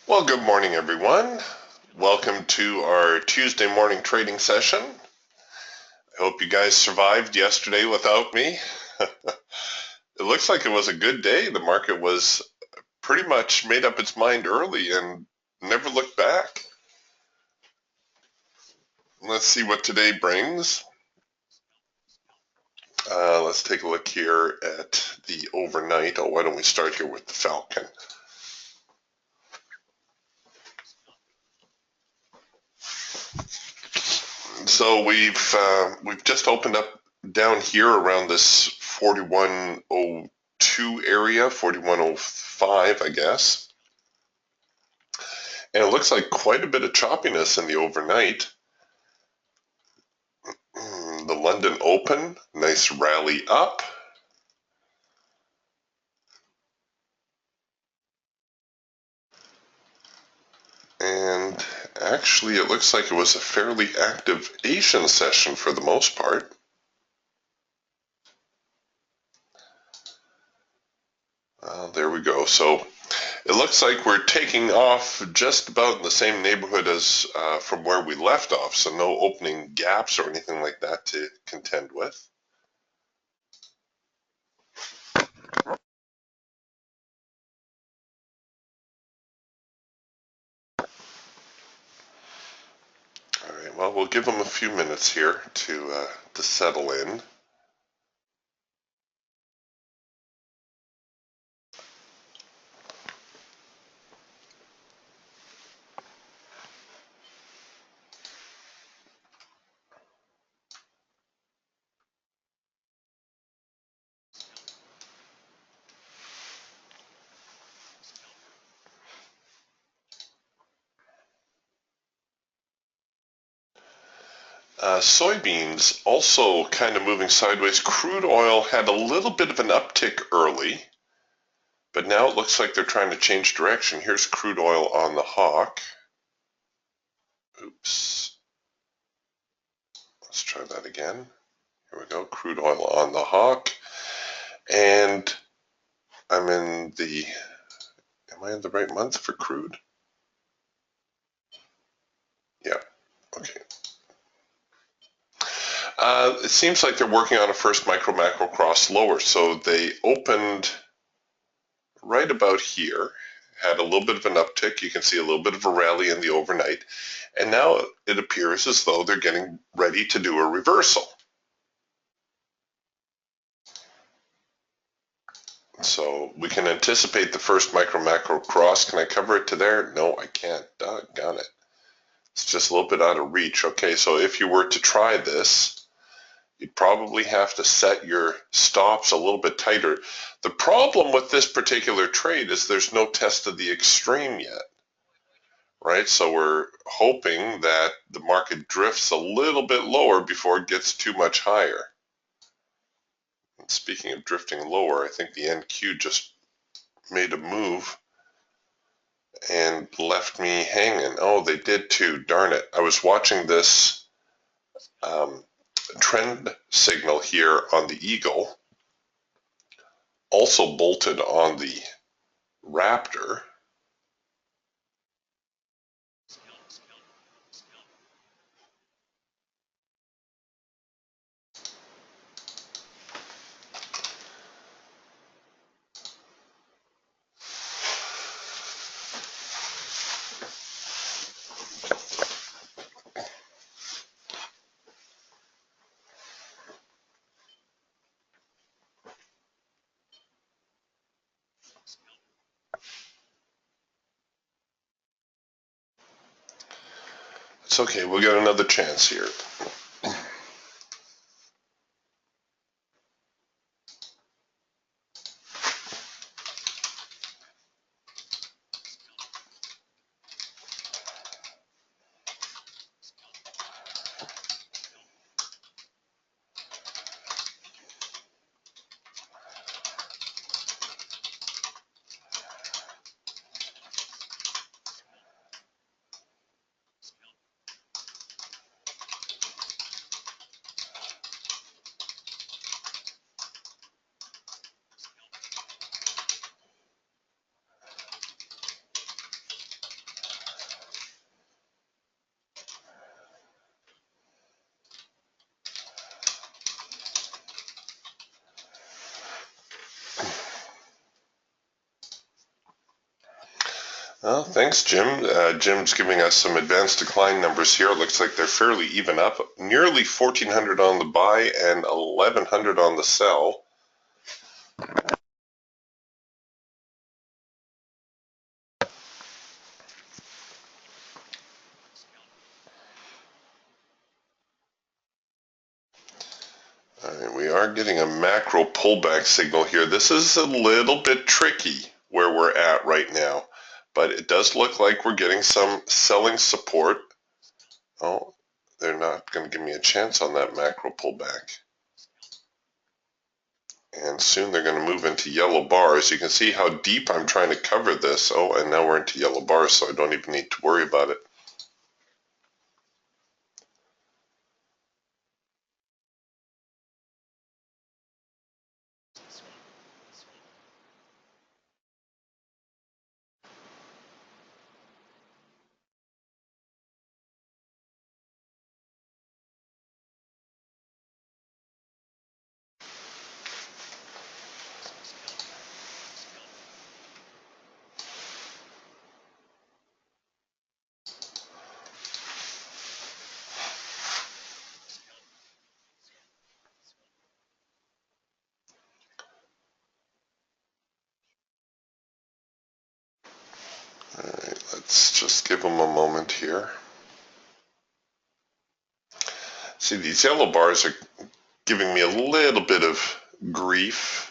Well, good morning, everyone. Welcome to our Tuesday morning trading session. I hope you guys survived yesterday without me. It looks like it was a good day. The market was pretty much made up its mind early and never looked back. Let's see what today brings. Let's take a look here at the overnight. Why don't we start here with the Falcon? So we've just opened up down here around this 4102 area, 4105, I guess. And it looks like quite a bit of choppiness in the overnight. The London Open, nice rally up. And actually, it looks like it was a fairly active Asian session for the most part. There we go. So it looks like we're taking off just about in the same neighborhood as from where we left off. So no opening gaps or anything like that to contend with. All right, well, we'll give them a few minutes here to settle in. Soybeans also kind of moving sideways. Crude oil had a little bit of an uptick early, but now it looks like they're trying to change direction. Here's crude oil on the hawk. Oops. Let's try that again. Here we go, crude oil on the hawk. And am I in the right month for crude? Yeah, okay. It seems like they're working on a first micro-macro cross lower. So they opened right about here, had a little bit of an uptick. You can see a little bit of a rally in the overnight. And now it appears as though they're getting ready to do a reversal. So we can anticipate the first micro-macro cross. Can I cover it to there? No, I can't. Doggone it. It's just a little bit out of reach. Okay, so if you were to try this, you'd probably have to set your stops a little bit tighter. The problem with this particular trade is there's no test of the extreme yet, right? So we're hoping that the market drifts a little bit lower before it gets too much higher. And speaking of drifting lower, I think the NQ just made a move and left me hanging. Oh, they did too. Darn it. I was watching this trend signal here on the Eagle, also bolted on the Raptor. It's okay, we'll get another chance here. Well, thanks, Jim. Jim's giving us some advanced decline numbers here. It looks like they're fairly even up. Nearly 1,400 on the buy and 1,100 on the sell. All right, we are getting a macro pullback signal here. This is a little bit tricky where we're at right now, but it does look like we're getting some selling support. Oh, they're not going to give me a chance on that macro pullback. And soon they're going to move into yellow bars. You can see how deep I'm trying to cover this. Oh, and now we're into yellow bars, so I don't even need to worry about it. All right, let's just give them a moment here. See, these yellow bars are giving me a little bit of grief.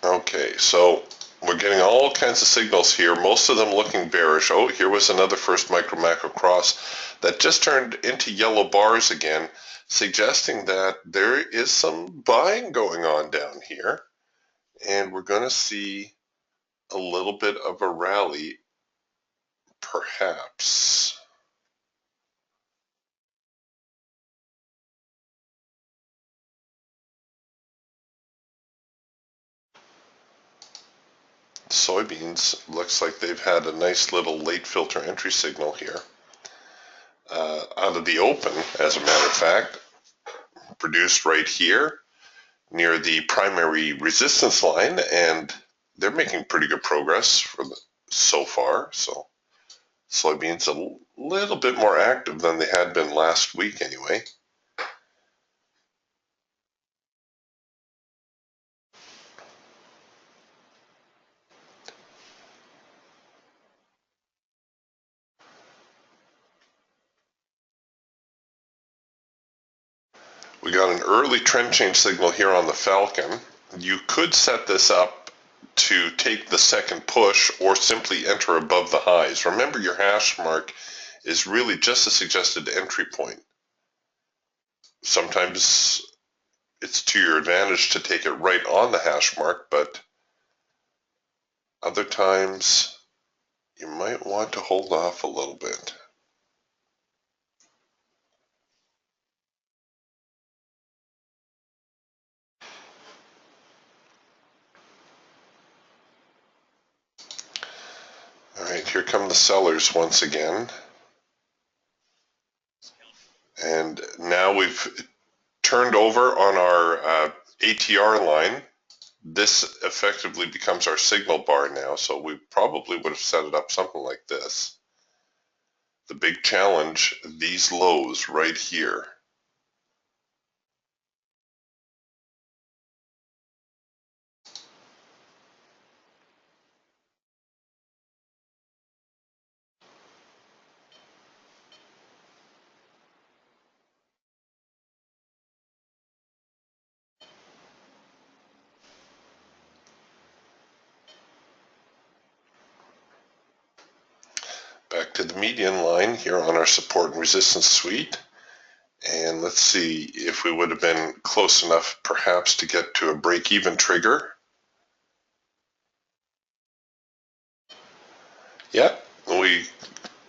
Okay, so we're getting all kinds of signals here, most of them looking bearish. Oh, here was another first micro macro cross that just turned into yellow bars again, suggesting that there is some buying going on down here, and we're going to see a little bit of a rally, perhaps. Soybeans looks like they've had a nice little late filter entry signal here. Out of the open, as a matter of fact, produced right here near the primary resistance line, and they're making pretty good progress so far. So soybeans a little bit more active than they had been last week anyway. We got an early trend change signal here on the Falcon. You could set this up to take the second push or simply enter above the highs. Remember, your hash mark is really just a suggested entry point. Sometimes it's to your advantage to take it right on the hash mark, but other times you might want to hold off a little bit. All right, here come the sellers once again. And now we've turned over on our ATR line. This effectively becomes our signal bar now, so we probably would have set it up something like this. The big challenge, these lows right here. back to the median line here on our support and resistance suite. And let's see if we would have been close enough perhaps to get to a break-even trigger. Yep, we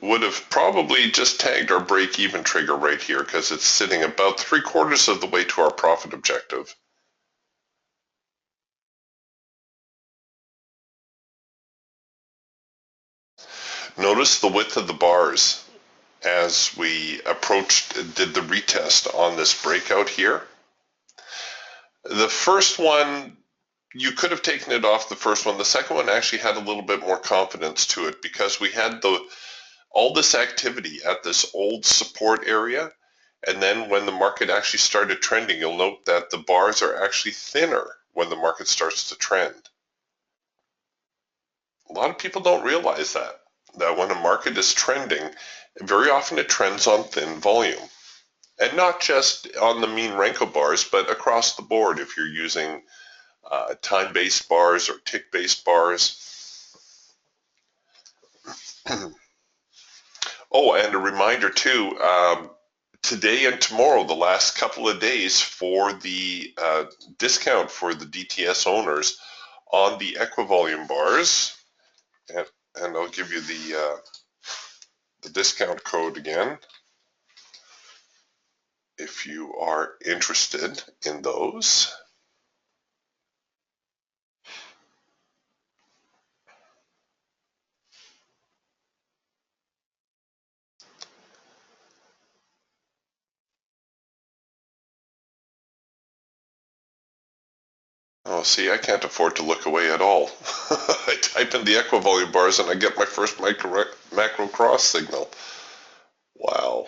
would have probably just tagged our break-even trigger right here because it's sitting about 3/4 of the way to our profit objective. Notice the width of the bars as we did the retest on this breakout here. The first one, you could have taken it off the first one. The second one actually had a little bit more confidence to it because we had all this activity at this old support area. And then when the market actually started trending, you'll note that the bars are actually thinner when the market starts to trend. A lot of people don't realize that when a market is trending, very often it trends on thin volume. And not just on the mean Renko bars, but across the board if you're using time-based bars or tick-based bars. Oh, and a reminder too, today and tomorrow, the last couple of days for the discount for the DTS owners on the equivolume bars, and I'll give you the discount code again if you are interested in those. Oh, see, I can't afford to look away at all. I type in the equivolume bars and I get my first macro cross signal. Wow.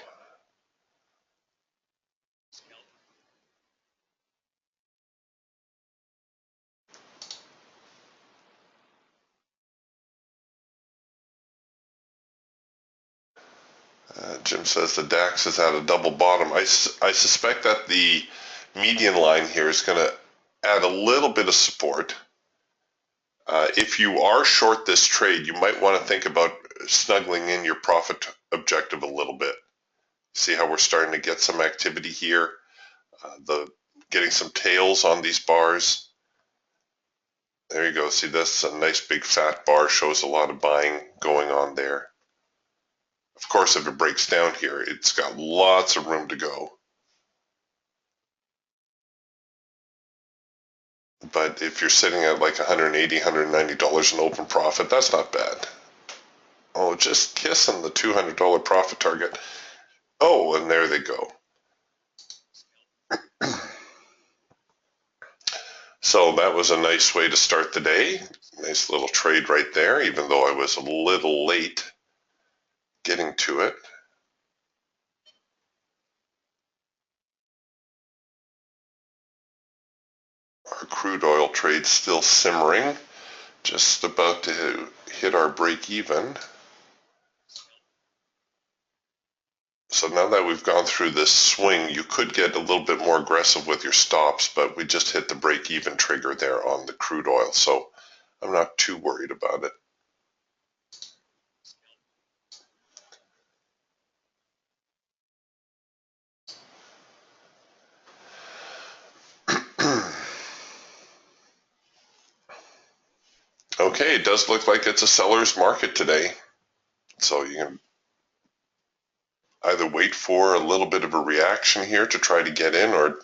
Jim says the DAX is at a double bottom. I suspect that the median line here is going to add a little bit of support. If you are short this trade, you might want to think about snuggling in your profit objective a little bit. See how we're starting to get some activity here, getting some tails on these bars. There you go. See, that's a nice big fat bar, shows a lot of buying going on there. Of course, if it breaks down here, it's got lots of room to go. But if you're sitting at like $180, $190 in open profit, that's not bad. Oh, just kissing the $200 profit target. Oh, and there they go. So that was a nice way to start the day. Nice little trade right there, even though I was a little late getting to it. Our crude oil trade's still simmering, just about to hit our break even. So now that we've gone through this swing, you could get a little bit more aggressive with your stops, but we just hit the break even trigger there on the crude oil, so I'm not too worried about it. Okay, it does look like it's a seller's market today. So you can either wait for a little bit of a reaction here to try to get in, or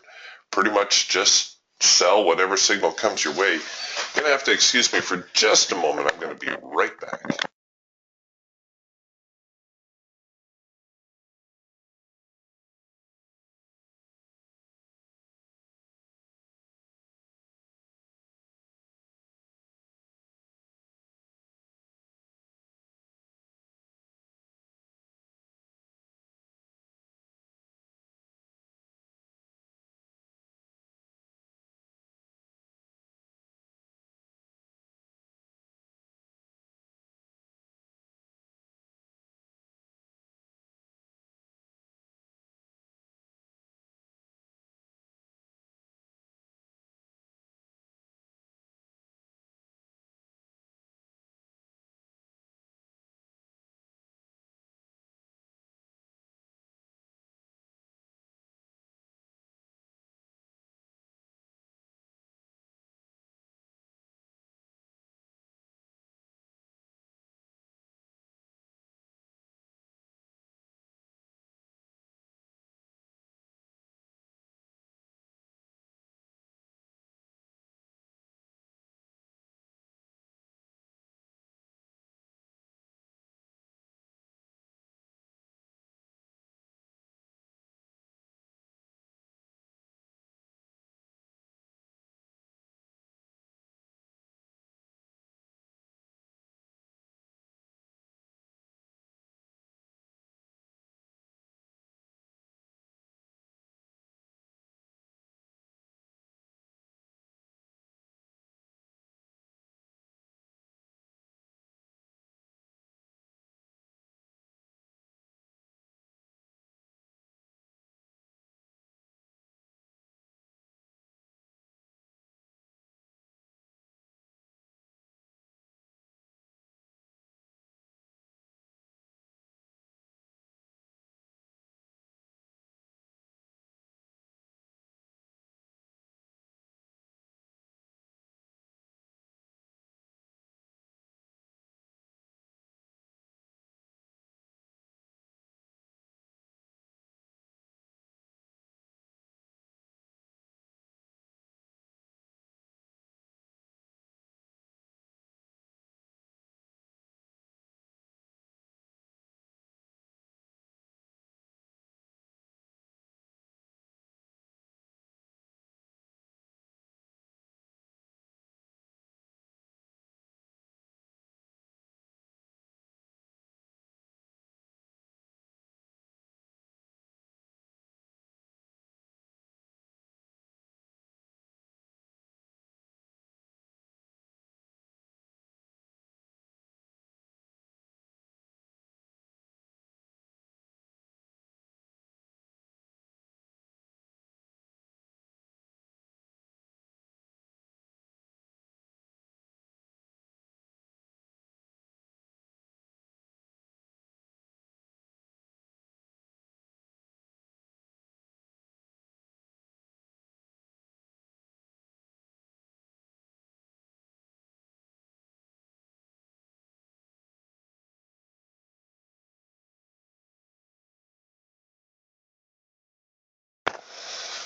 pretty much just sell whatever signal comes your way. You're going to have to excuse me for just a moment. I'm going to be right back.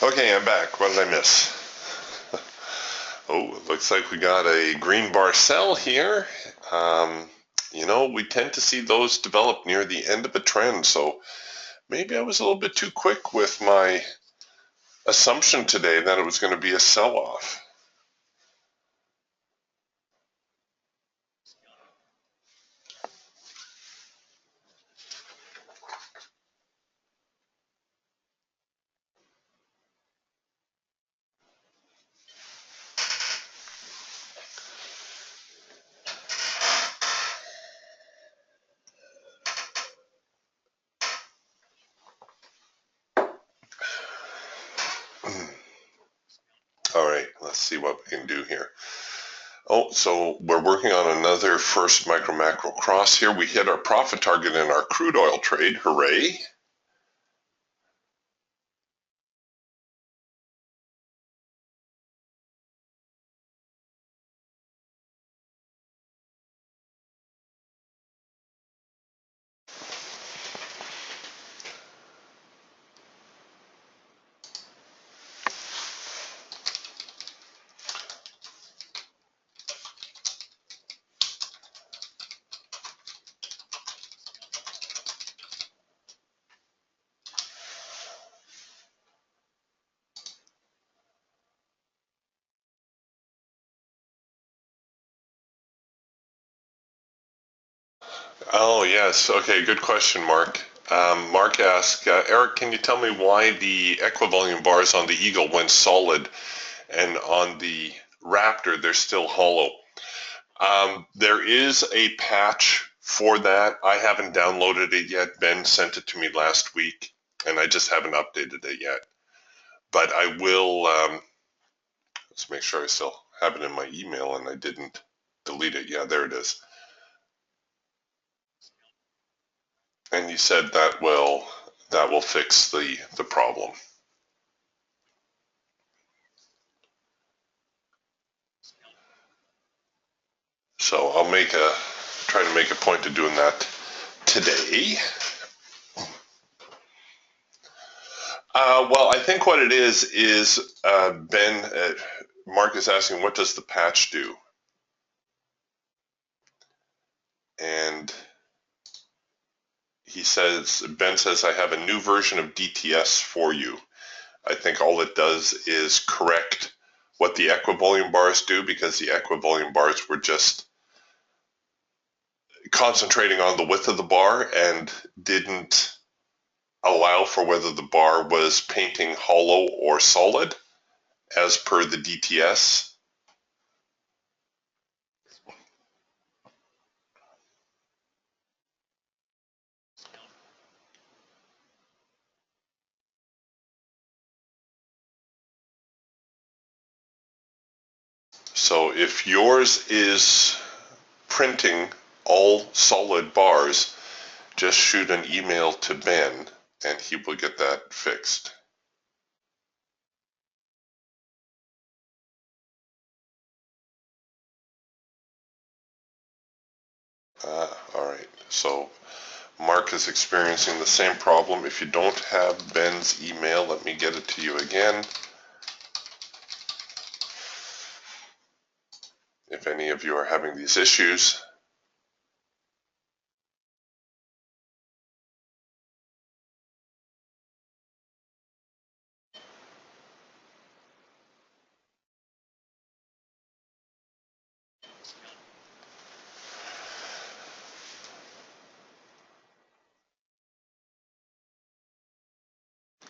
Okay, I'm back. What did I miss? Oh, it looks like we got a green bar sell here. We tend to see those develop near the end of a trend, so maybe I was a little bit too quick with my assumption today that it was going to be a sell-off. All right, let's see what we can do here. Oh, so we're working on another first micro macro cross here. We hit our profit target in our crude oil trade. Hooray. Oh, yes. Okay, good question, Mark. Mark asked, Eric, can you tell me why the equivolume bars on the Eagle went solid and on the Raptor they're still hollow? There is a patch for that. I haven't downloaded it yet. Ben sent it to me last week, and I just haven't updated it yet. But I will, let's make sure I still have it in my email and I didn't delete it. Yeah, there it is. And you said that will fix the problem. So I'll try to make a point of doing that today. Well, I think what it is Ben, Mark is asking, what does the patch do? And Ben says, I have a new version of DTS for you. I think all it does is correct what the equivolume bars do, because the equivolume bars were just concentrating on the width of the bar and didn't allow for whether the bar was painting hollow or solid as per the DTS. So if yours is printing all solid bars, just shoot an email to Ben and he will get that fixed. All right. So Mark is experiencing the same problem. If you don't have Ben's email, let me get it to you again. If any of you are having these issues.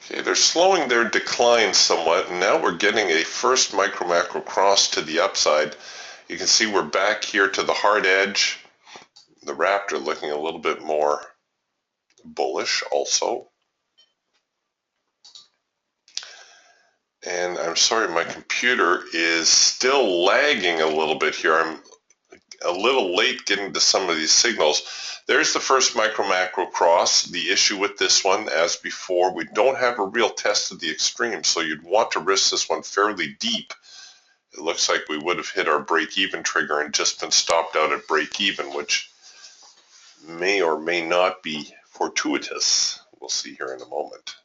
Okay, they're slowing their decline somewhat, and now we're getting a first micro macro cross to the upside. You can see we're back here to the hard edge. The Raptor looking a little bit more bullish also. And I'm sorry, my computer is still lagging a little bit here. I'm a little late getting to some of these signals. There's the first micro macro cross. The issue with this one, as before, we don't have a real test of the extreme, so you'd want to risk this one fairly deep. It looks like we would have hit our break-even trigger and just been stopped out at break-even, which may or may not be fortuitous. We'll see here in a moment.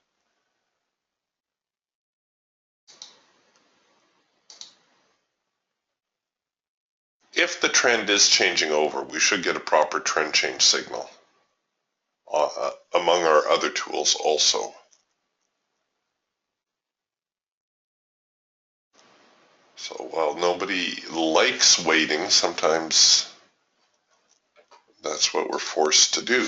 if the trend is changing over, we should get a proper trend change signal among our other tools also. So while nobody likes waiting, sometimes that's what we're forced to do.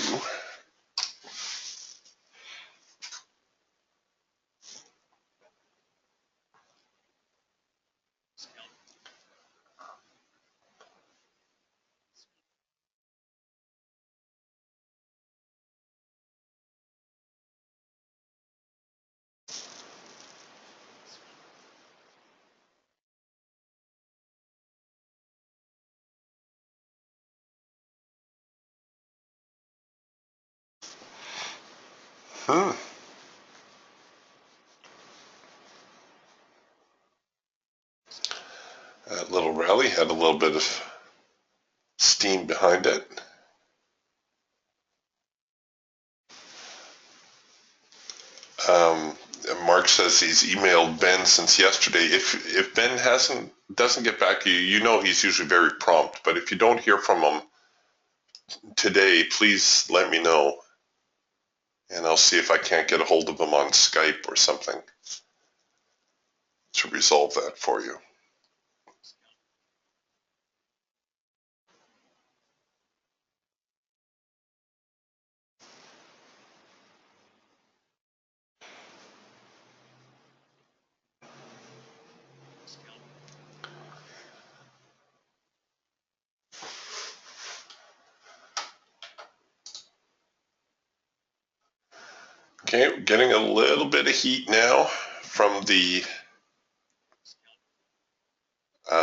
That little rally had a little bit of steam behind it. Mark says he's emailed Ben since yesterday. If Ben doesn't get back to you, you know he's usually very prompt. But if you don't hear from him today, please let me know, and I'll see if I can't get a hold of him on Skype or something to resolve that for you. Okay, we're getting a little bit of heat now from the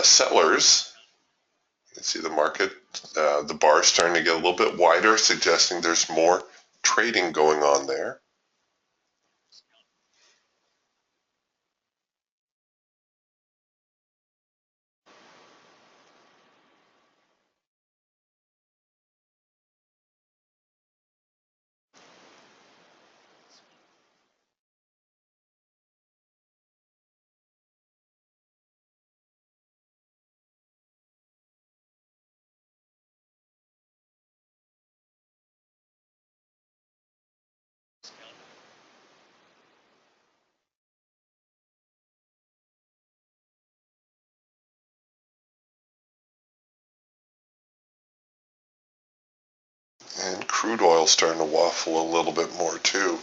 sellers. You can see the market, the bar starting to get a little bit wider, suggesting there's more trading going on there. And crude oil starting to waffle a little bit more too.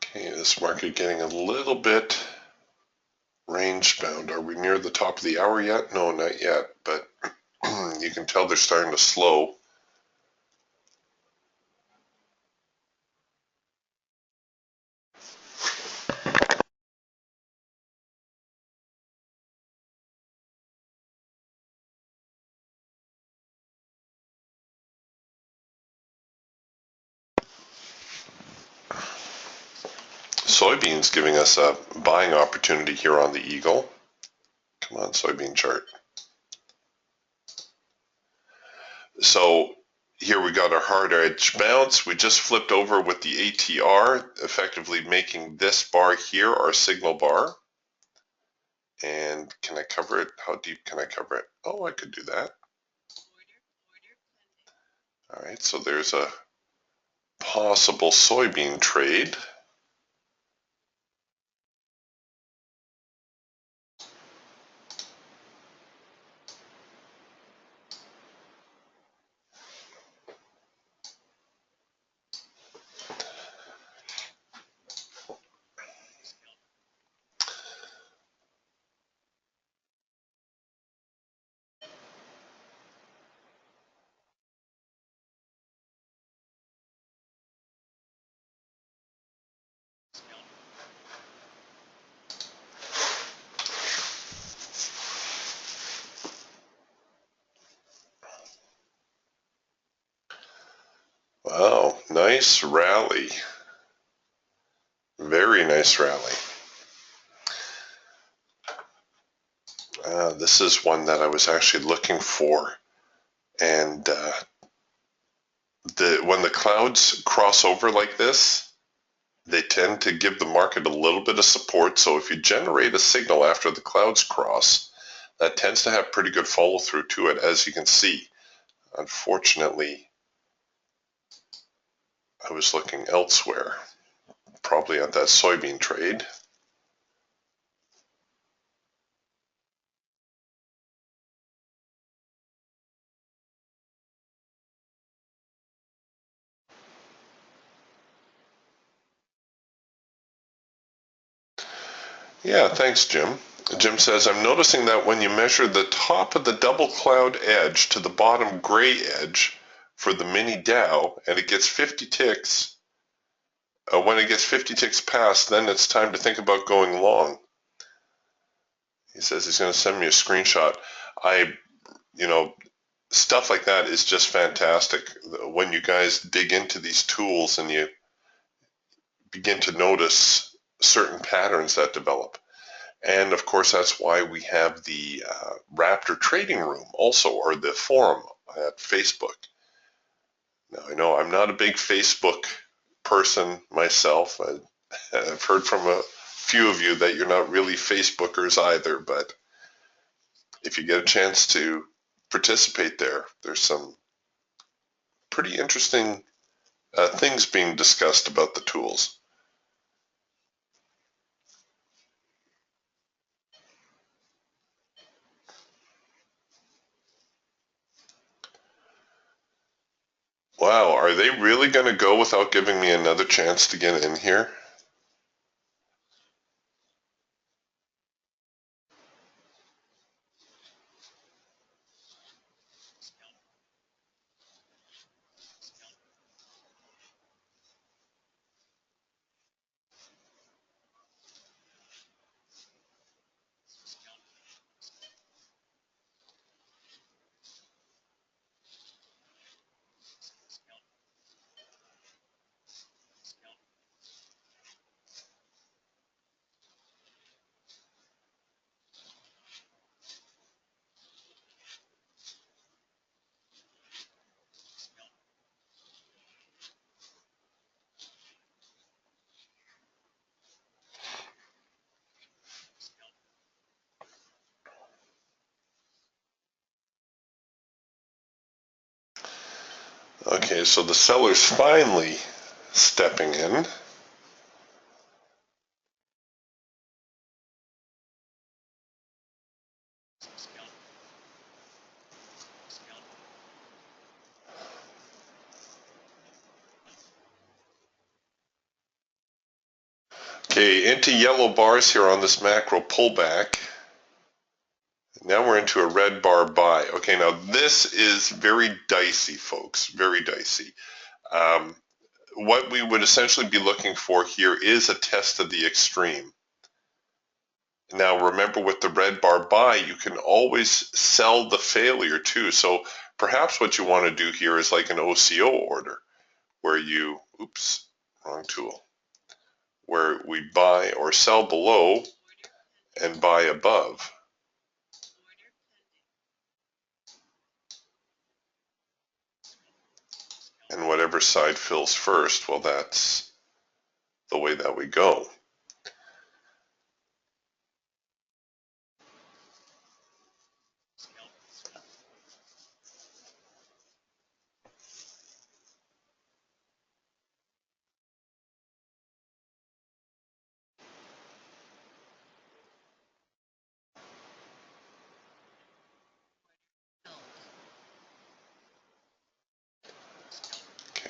Okay, this market getting a little bit range bound. Are we near the top of the hour yet? No, not yet, but you can tell they're starting to slow. Soybeans giving us a buying opportunity here on the Eagle. Come on, soybean chart. So here we got our hard edge bounce. We just flipped over with the ATR, effectively making this bar here our signal bar. And can I cover it? How deep can I cover it? Oh, I could do that. All right, so there's a possible soybean trade. Wow, nice rally. Very nice rally. This is one that I was actually looking for, and when the clouds cross over like this, they tend to give the market a little bit of support. So if you generate a signal after the clouds cross, that tends to have pretty good follow through to it, as you can see. Unfortunately, I was looking elsewhere, probably at that soybean trade. Yeah, thanks, Jim. Jim says, I'm noticing that when you measure the top of the double cloud edge to the bottom gray edge for the mini Dow, and it gets 50 ticks, when it gets 50 ticks past, then it's time to think about going long. He says he's going to send me a screenshot. Stuff like that is just fantastic. When you guys dig into these tools and you begin to notice certain patterns that develop. And of course, that's why we have the Raptor trading room also, or the forum at Facebook. Now, I know I'm not a big Facebook person myself. I've heard from a few of you that you're not really Facebookers either, but if you get a chance to participate there, there's some pretty interesting things being discussed about the tools. Wow, are they really going to go without giving me another chance to get in here? Okay, so the seller's finally stepping in. Okay, into yellow bars here on this macro pullback. Now we're into a red bar buy. Okay, now this is very dicey, folks, very dicey. What we would essentially be looking for here is a test of the extreme. Now remember, with the red bar buy, you can always sell the failure too. So perhaps what you want to do here is like an OCO order where you, oops, wrong tool, where we buy or sell below and buy above. And whatever side fills first, well, that's the way that we go.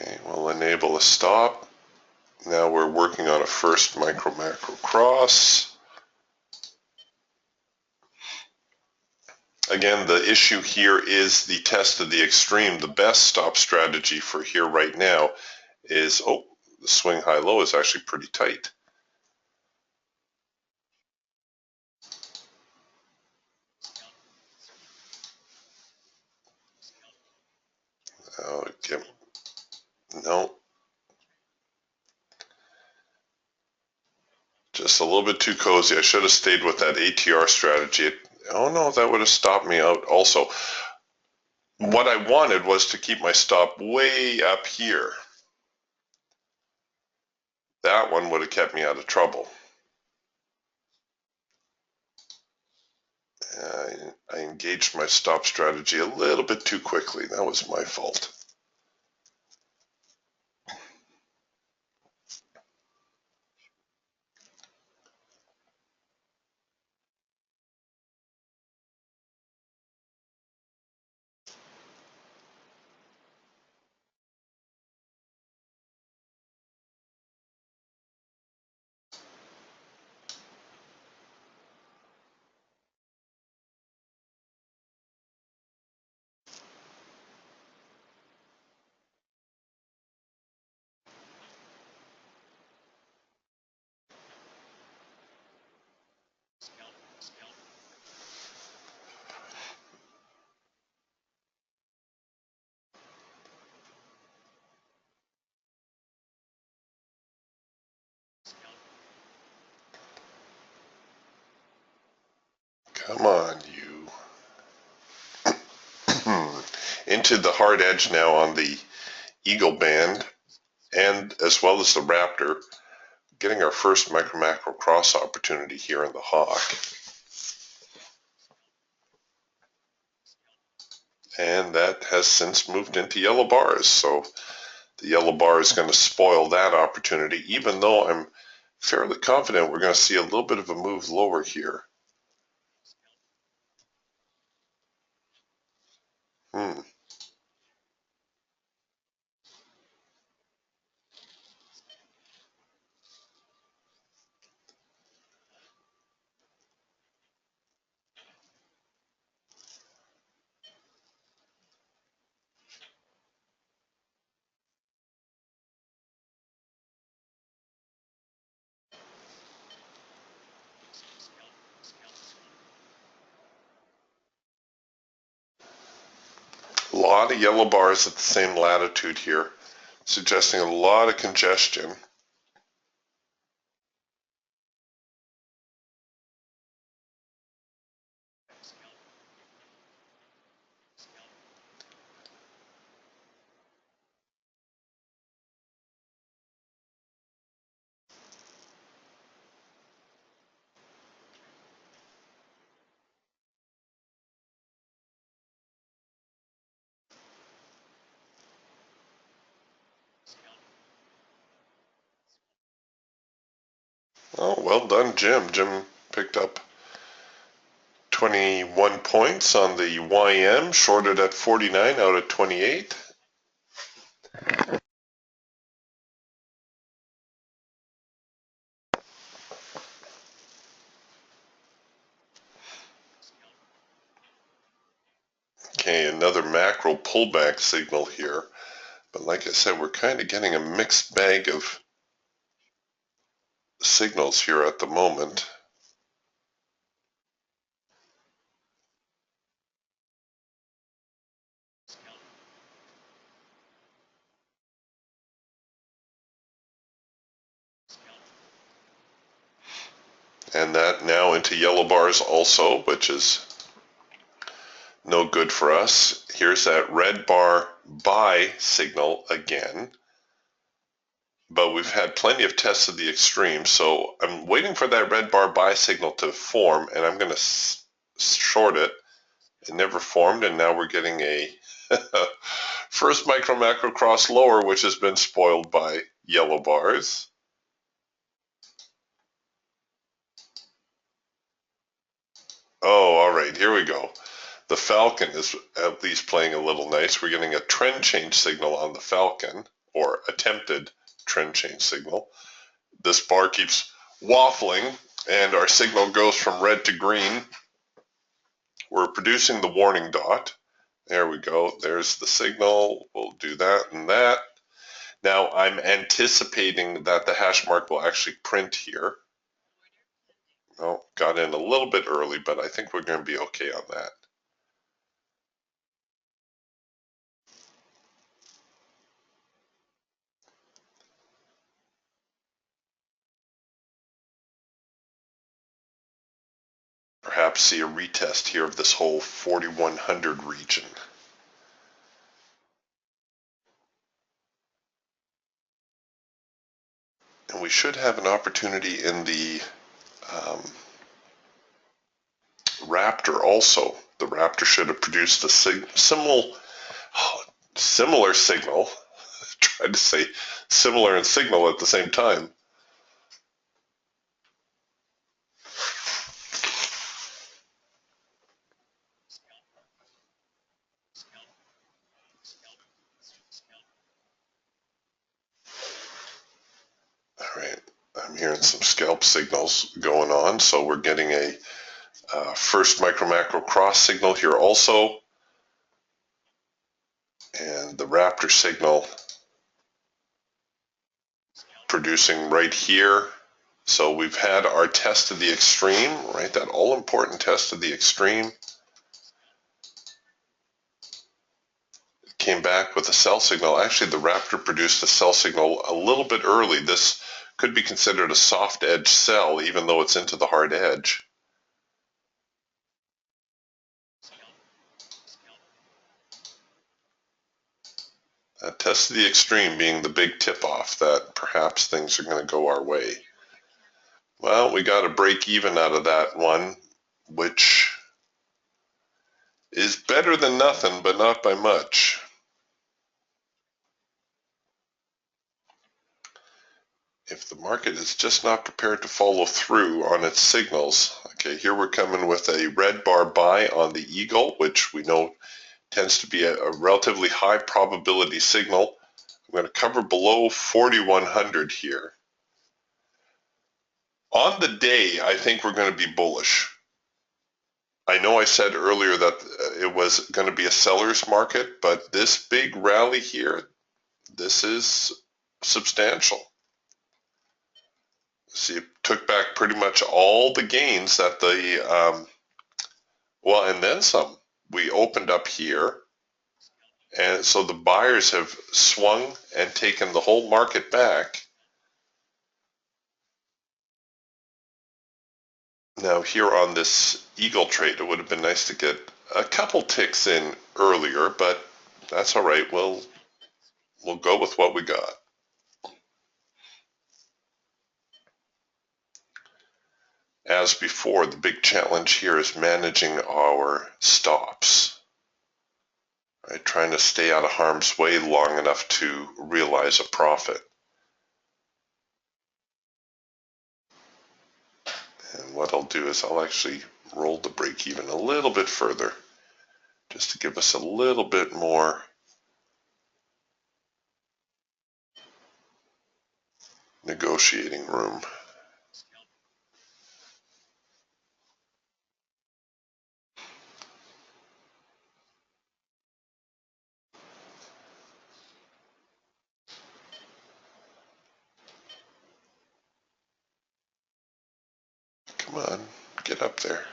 Okay, we'll enable a stop. Now we're working on a first micro macro cross. Again, the issue here is the test of the extreme. The best stop strategy for here right now is, oh, the swing high-low is actually pretty tight. Okay. No, just a little bit too cozy. I should have stayed with that ATR strategy. Oh no, that would have stopped me out also. What I wanted was to keep my stop way up here. That one would have kept me out of trouble. I engaged my stop strategy a little bit too quickly. That was my fault. Come on, you. Into the hard edge now on the Eagle Band, and as well as the Raptor, getting our first micro macro cross opportunity here in the Hawk. And that has since moved into yellow bars, so the yellow bar is going to spoil that opportunity, even though I'm fairly confident we're going to see a little bit of a move lower here. Hmm. A lot of yellow bars at the same latitude here, suggesting a lot of congestion. Oh, well done, Jim. Jim picked up 21 points on the YM, shorted at 49 out of 28. Okay, another macro pullback signal here. But like I said, we're kind of getting a mixed bag of signals here at the moment. And that now into yellow bars also, which is no good for us. Here's that red bar buy signal again. But we've had plenty of tests of the extreme, so I'm waiting for that red bar buy signal to form, and I'm going to short it. It never formed, and now we're getting a first micro macro cross lower, which has been spoiled by yellow bars. Oh, all right, here we go. The Falcon is at least playing a little nice. We're getting a trend change signal on the Falcon, or attempted trend change signal. This bar keeps waffling, and our signal goes from red to green. We're producing the warning dot. There we go. There's the signal. We'll do that and that. Now I'm anticipating that the hash mark will actually print here. Oh, got in a little bit early, but I think we're going to be okay on that. Perhaps perhaps see a retest here of this whole 4100 region. And we should have an opportunity in the Raptor also. The Raptor should have produced a similar signal. Tried to say similar and signal at the same time. All right, I'm hearing some scalp signals going on, so we're getting a first micro-macro cross signal here also, and the Raptor signal producing right here. So we've had our test of the extreme, right? That all-important test of the extreme. Came back with a sell signal. Actually, the Raptor produced a sell signal a little bit early. This could be considered a soft edge sell, even though it's into the hard edge. That test of the extreme being the big tip-off that perhaps things are going to go our way. Well, we got a break even out of that one, which is better than nothing, but not by much. If the market is just not prepared to follow through on its signals, okay, here we're coming with a red bar buy on the Eagle, which we know tends to be a relatively high probability signal. I'm going to cover below 4100 here. On the day, I think we're going to be bullish. I know I said earlier that it was going to be a seller's market, but this big rally here, this is substantial. See, it took back pretty much all the gains that the, well, and then some. We opened up here, and so the buyers have swung and taken the whole market back. Now here on this Eagle trade, it would have been nice to get a couple ticks in earlier, but that's all right. We'll go with what we got. As before, the big challenge here is managing our stops. Right, trying to stay out of harm's way long enough to realize a profit. And what I'll do is I'll actually roll the break even a little bit further, just to give us a little bit more negotiating room. Come on, get up there.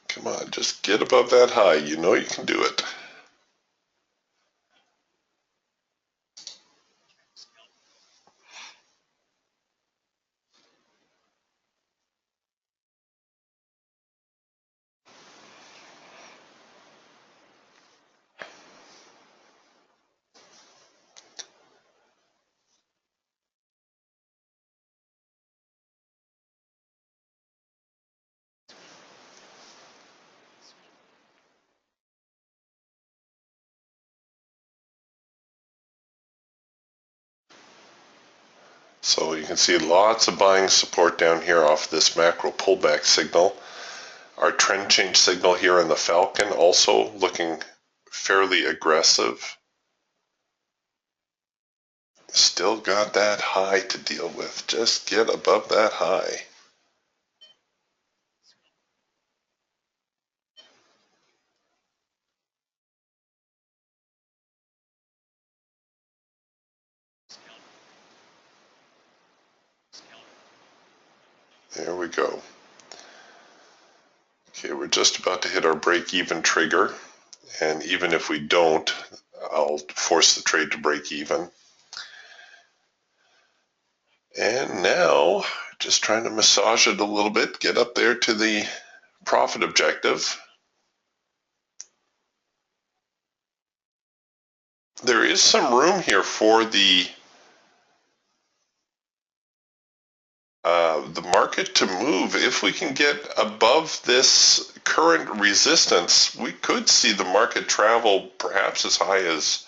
Come on, just get above that high. You know you can do it. So you can see lots of buying support down here off this macro pullback signal. Our trend change signal here in the Falcon also looking fairly aggressive. Still got that high to deal with. Just get above that high. There we go. Okay, we're just about to hit our break-even trigger, and even if we don't, I'll force the trade to break even. And now, just trying to massage it a little bit, get up there to the profit objective. There is some room here for the market to move. If we can get above this current resistance, we could see the market travel perhaps as high as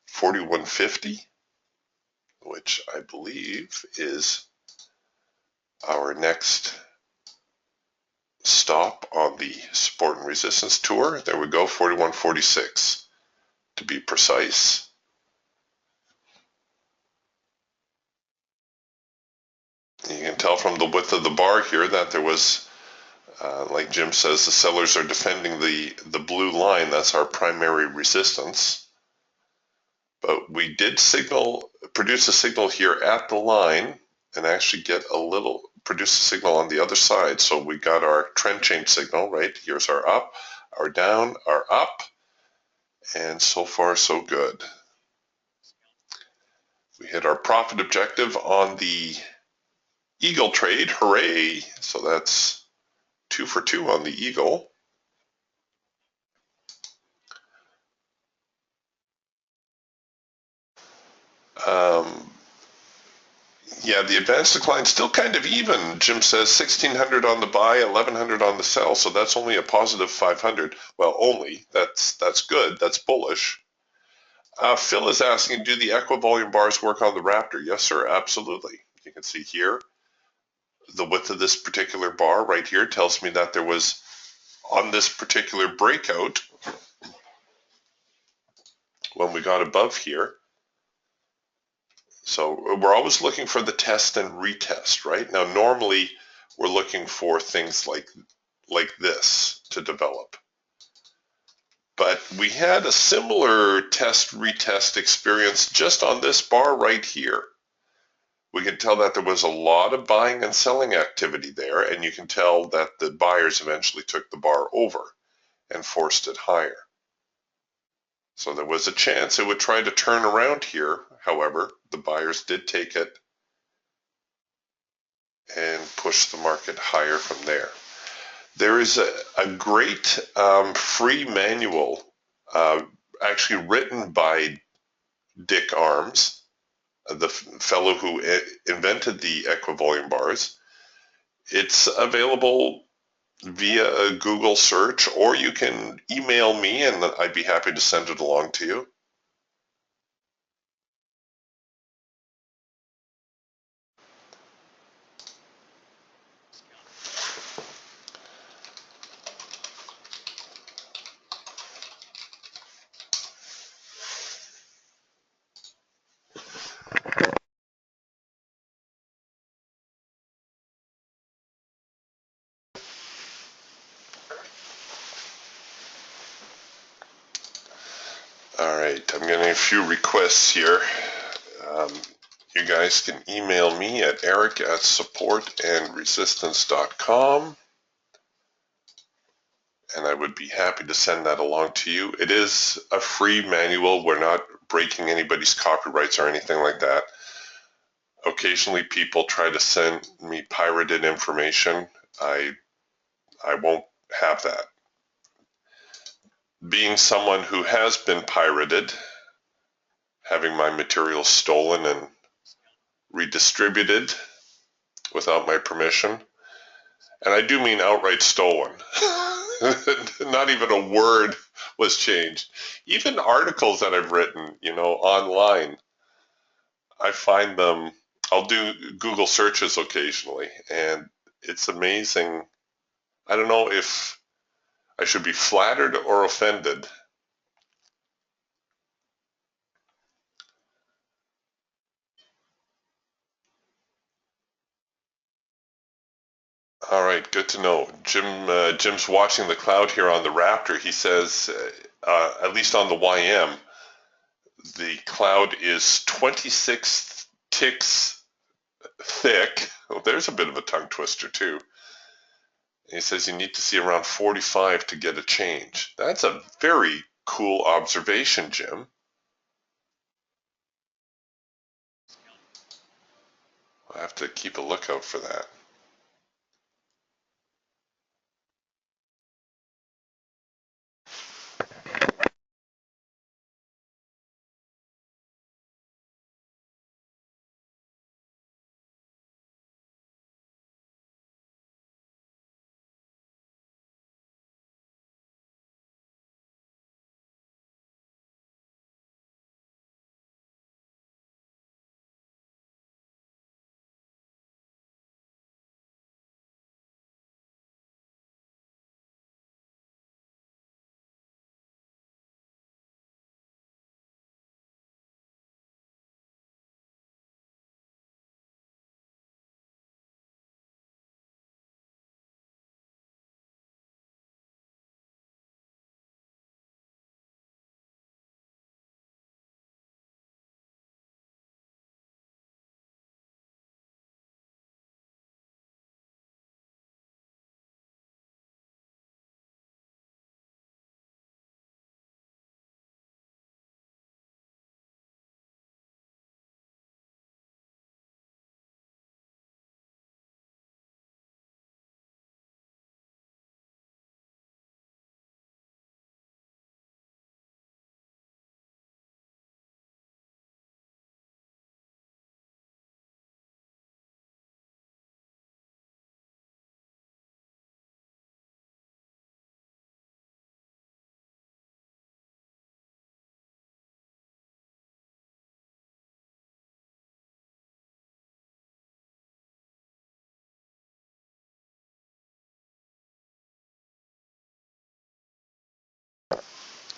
4150, which I believe is our next stop on the support and resistance tour. There we go, 4146 to be precise. You can tell from the width of the bar here that there was, like Jim says, the sellers are defending the blue line. That's our primary resistance. But we did produce a signal here at the line and actually produce a signal on the other side. So we got our trend change signal, right? Here's our up, our down, our up, and so far so good. We hit our profit objective on the Eagle trade, hooray! So that's 2 for 2 on the Eagle. Yeah, the advanced decline still kind of even. Jim says 1600 on the buy, 1100 on the sell, so that's only a positive 500. Well, only. That's good. That's bullish. Phil is asking, do the equivolume bars work on the Raptor? Yes, sir, absolutely. You can see here, the width of this particular bar right here tells me that there was, on this particular breakout, when we got above here, so we're always looking for the test and retest, right? Now, normally we're looking for things like this to develop. But we had a similar test-retest experience just on this bar right here. We can tell that there was a lot of buying and selling activity there, and you can tell that the buyers eventually took the bar over and forced it higher. So there was a chance it would try to turn around here. However, the buyers did take it and push the market higher from there. There is a great free manual actually written by Dick Arms, the fellow who invented the equivolume bars. It's available via a Google search, or you can email me and I'd be happy to send it along to you. All right, I'm getting a few requests here. You guys can email me at eric@supportandresistance.com, and I would be happy to send that along to you. It is a free manual. We're not breaking anybody's copyrights or anything like that. Occasionally people try to send me pirated information. I won't have that. Being someone who has been pirated, having my material stolen and redistributed without my permission, and I do mean outright stolen. Not even a word was changed. Even articles that I've written, online, I find them, I'll do Google searches occasionally, and it's amazing. I don't know if I should be flattered or offended. All right, good to know. Jim's watching the cloud here on the Raptor. He says, at least on the YM, the cloud is 26 ticks thick. Oh, there's a bit of a tongue twister too. He says you need to see around 45 to get a change. That's a very cool observation, Jim. I'll have to keep a lookout for that.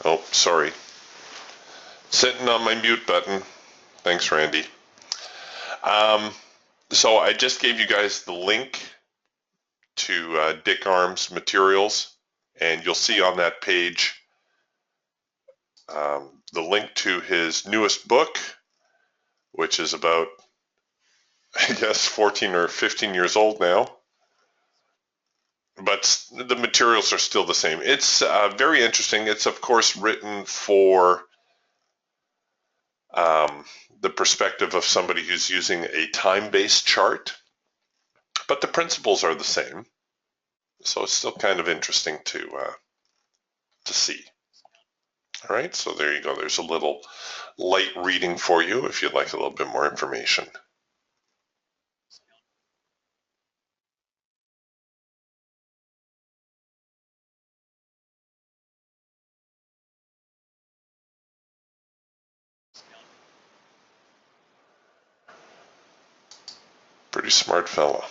Oh, sorry. Sitting on my mute button. Thanks, Randy. Um, so I just gave you guys the link to Dick Arm's materials, and you'll see on that page the link to his newest book, which is about, I guess, 14 or 15 years old now. But the materials are still the same. It's very interesting. It's, of course, written for the perspective of somebody who's using a time-based chart, but the principles are the same. So it's still kind of interesting to see. All right, so there you go. There's a little light reading for you if you'd like a little bit more information. Pretty smart fellow.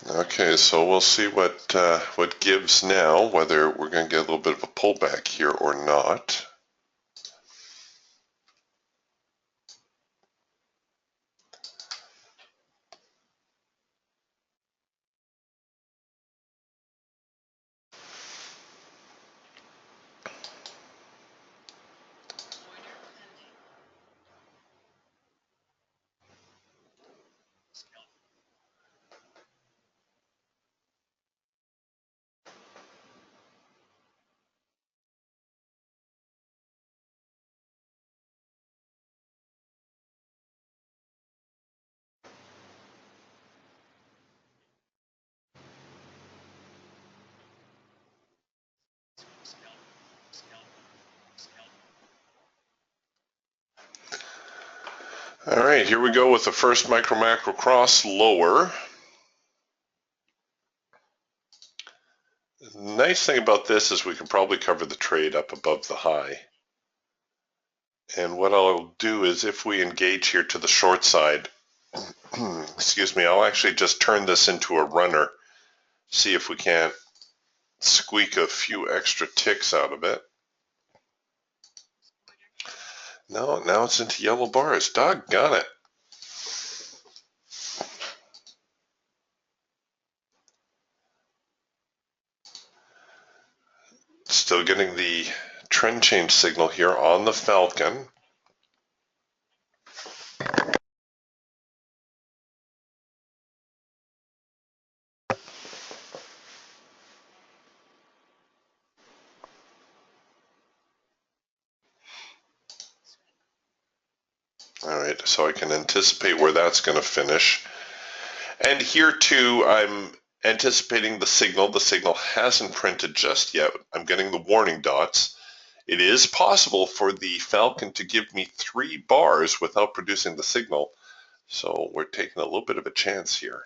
Okay, so we'll see what gives now, whether we're going to get a little bit of a pullback here or not. All right, here we go with the first micro macro cross lower. The nice thing about this is we can probably cover the trade up above the high. And what I'll do is if we engage here to the short side, excuse me, I'll actually just turn this into a runner, see if we can't squeak a few extra ticks out of it. No, now it's into yellow bars. Doggone it. Still getting the trend change signal here on the Falcon. All right, so I can anticipate where that's going to finish. And here too, I'm anticipating the signal. The signal hasn't printed just yet. I'm getting the warning dots. It is possible for the Falcon to give me 3 bars without producing the signal. So we're taking a little bit of a chance here.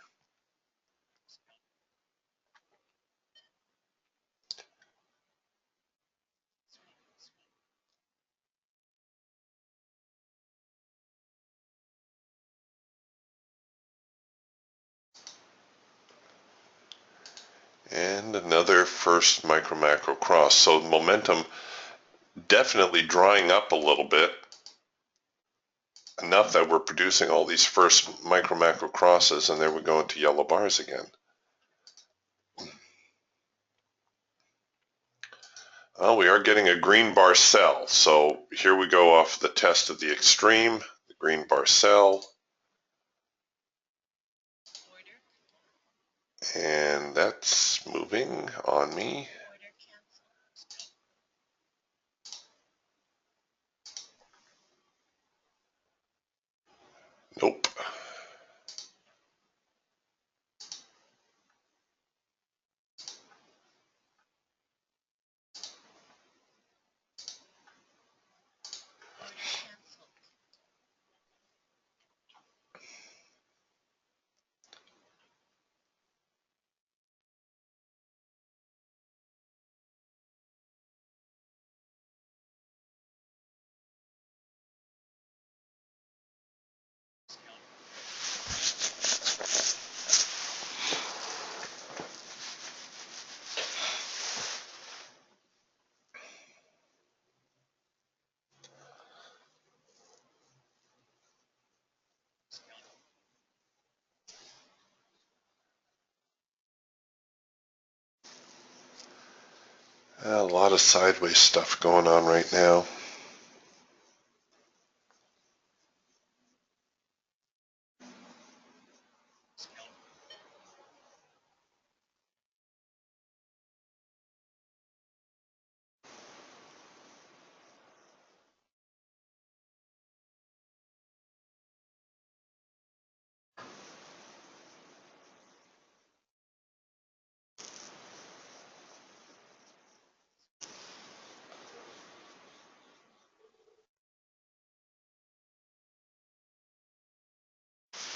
And another first micro macro cross. So momentum definitely drying up a little bit. Enough that we're producing all these first micro macro crosses, and there we go into yellow bars again. Well, we are getting a green bar sell. So here we go off the test of the extreme, the green bar sell. And that's moving on me. Nope. A lot of sideways stuff going on right now.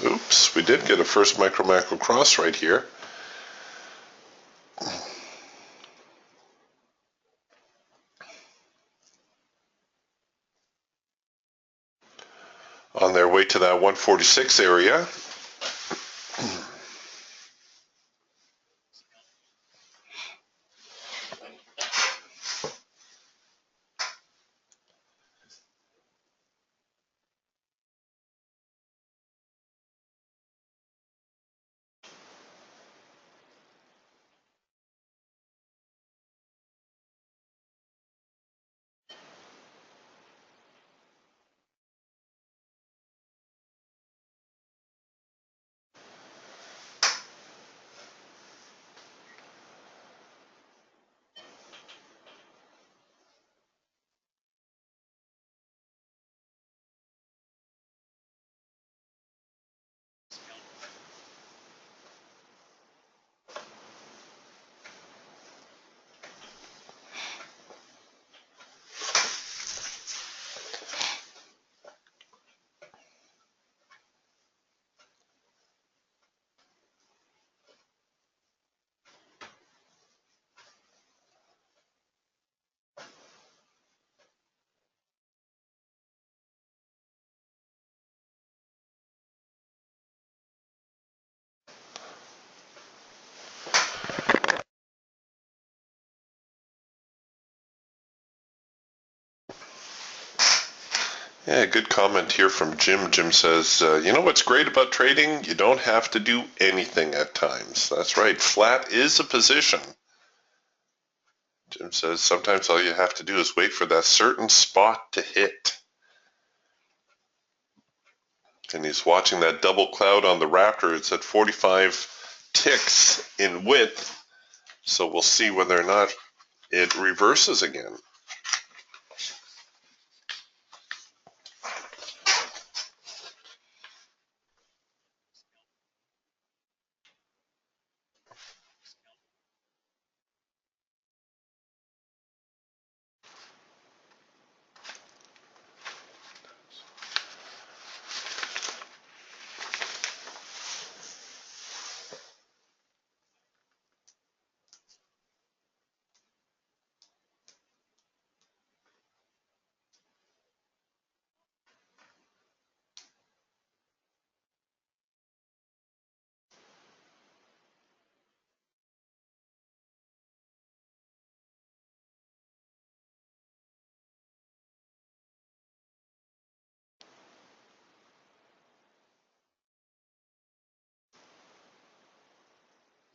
Oops, we did get a first micro macro cross right here. On their way to that 146 area. Yeah, good comment here from Jim. Jim says, you know what's great about trading? You don't have to do anything at times. That's right. Flat is a position. Jim says sometimes all you have to do is wait for that certain spot to hit. And he's watching that double cloud on the Raptor. It's at 45 ticks in width. So we'll see whether or not it reverses again.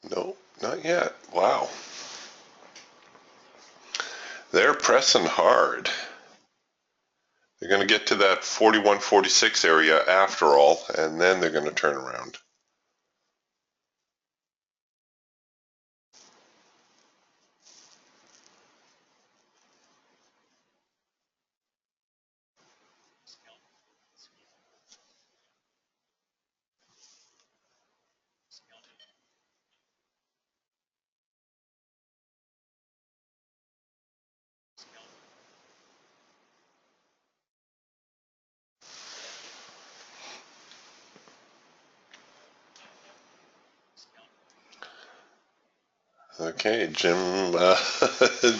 No, not yet. Wow. They're pressing hard. They're going to get to that 41.46 area after all, and then they're going to turn around. Okay, Jim.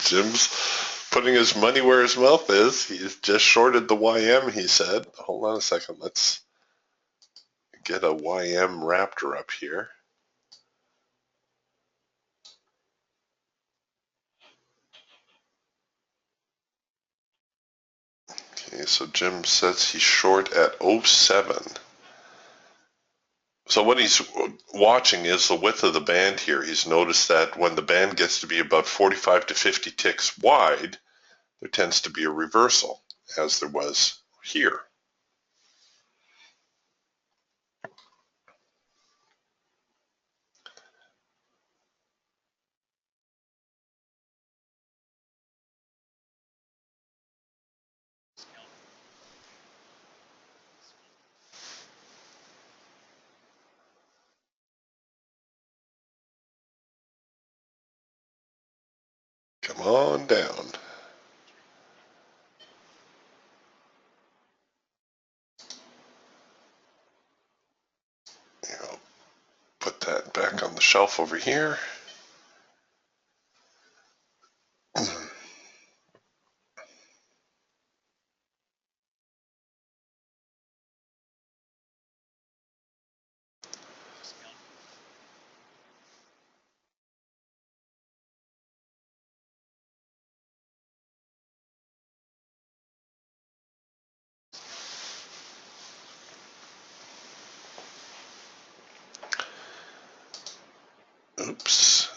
Jim's putting his money where his mouth is. He's just shorted the YM, he said. Hold on a second. Let's get a YM Raptor up here. Okay, so Jim says he's short at 07. So what he's watching is the width of the band here. He's noticed that when the band gets to be about 45 to 50 ticks wide, there tends to be a reversal, as there was here. Come on down. I'll put that back on the shelf over here. Oops.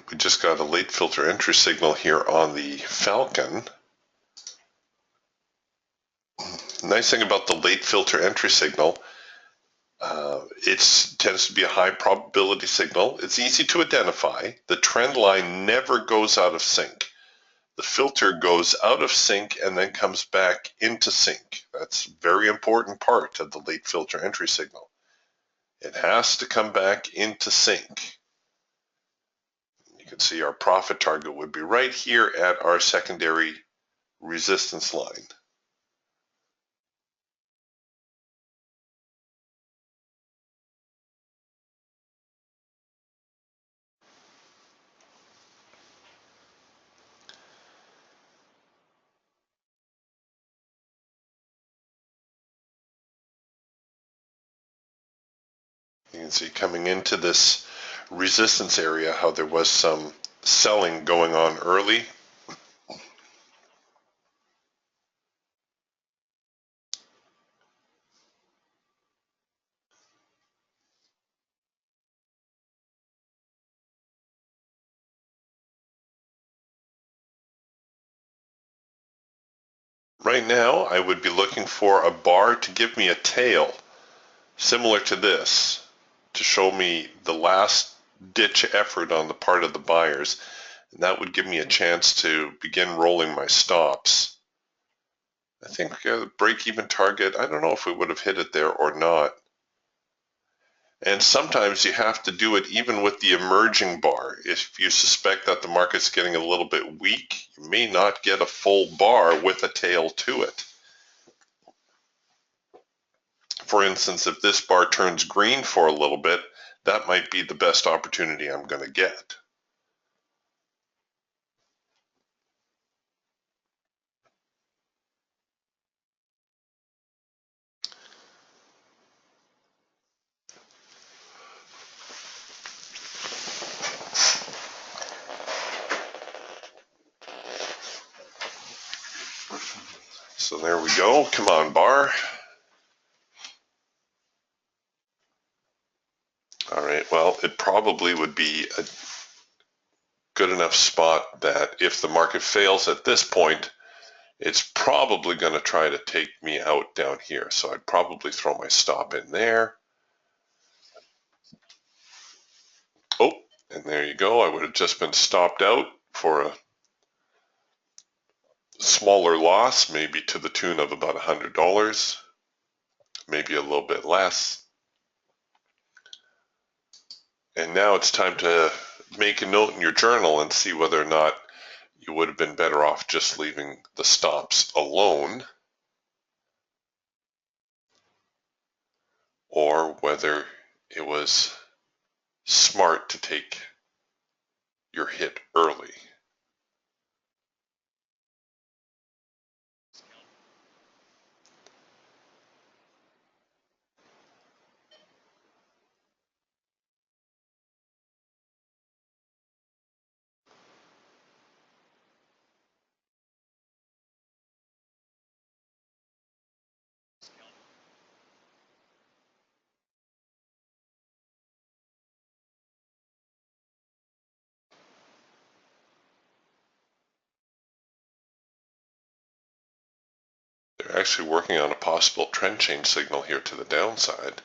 We just got a late filter entry signal here on the Falcon. Nice thing about the late filter entry signal, it tends to be a high probability signal. It's easy to identify. The trend line never goes out of sync. The filter goes out of sync and then comes back into sync. That's a very important part of the late filter entry signal. It has to come back into sync. You can see our profit target would be right here at our secondary resistance line. You can see coming into this resistance area how there was some selling going on early. Right now, I would be looking for a bar to give me a tail similar to this, to show me the last ditch effort on the part of the buyers. And that would give me a chance to begin rolling my stops. I think break-even target, I don't know if we would have hit it there or not. And sometimes you have to do it even with the emerging bar. If you suspect that the market's getting a little bit weak, you may not get a full bar with a tail to it. For instance, if this bar turns green for a little bit, that might be the best opportunity I'm going to get. So there we go. Come on, bar. All right, well, it probably would be a good enough spot that if the market fails at this point, it's probably going to try to take me out down here. So I'd probably throw my stop in there. Oh, and there you go. I would have just been stopped out for a smaller loss, maybe to the tune of about $100, maybe a little bit less. And now it's time to make a note in your journal and see whether or not you would have been better off just leaving the stops alone, or whether it was smart to take your hit early. They're actually working on a possible trend change signal here to the downside.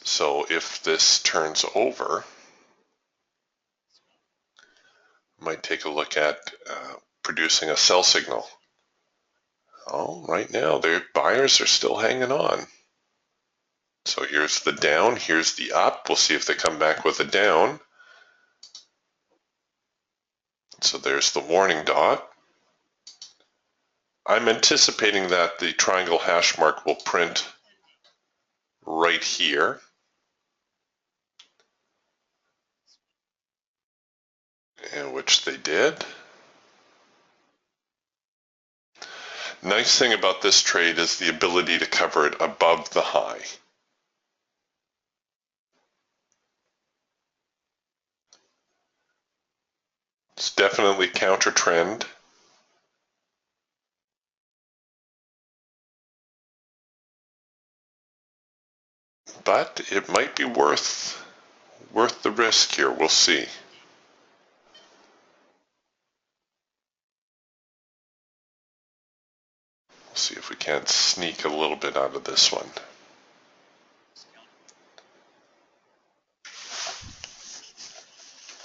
So if this turns over, might take a look at producing a sell signal. Oh, right now, their buyers are still hanging on. So here's the down, here's the up. We'll see if they come back with a down. So there's the warning dot. I'm anticipating that the triangle hash mark will print right here. And which they did. Nice thing about this trade is the ability to cover it above the high. It's definitely counter trend. But it might be worth the risk here. We'll see. We'll see if we can't sneak a little bit out of this one.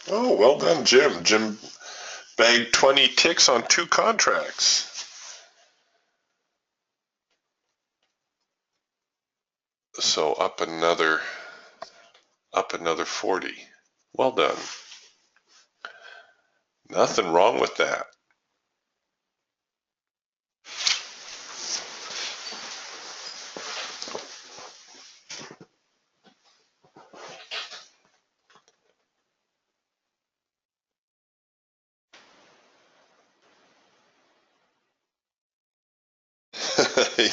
Oh, well done, Jim. Jim bagged 20 ticks on 2 contracts. So up another 40. Well done. Nothing wrong with that.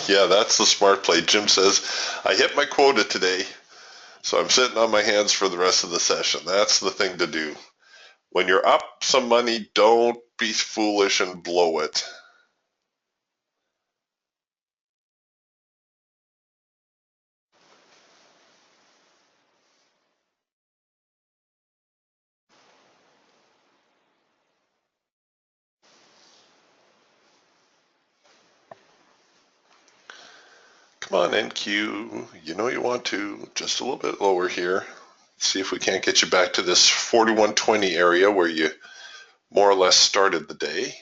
Yeah, that's the smart play. Jim says, I hit my quota today, so I'm sitting on my hands for the rest of the session. That's the thing to do. When you're up some money, don't be foolish and blow it. Come on, NQ. You know you want to. Just a little bit lower here. See if we can't get you back to this 4120 area where you more or less started the day.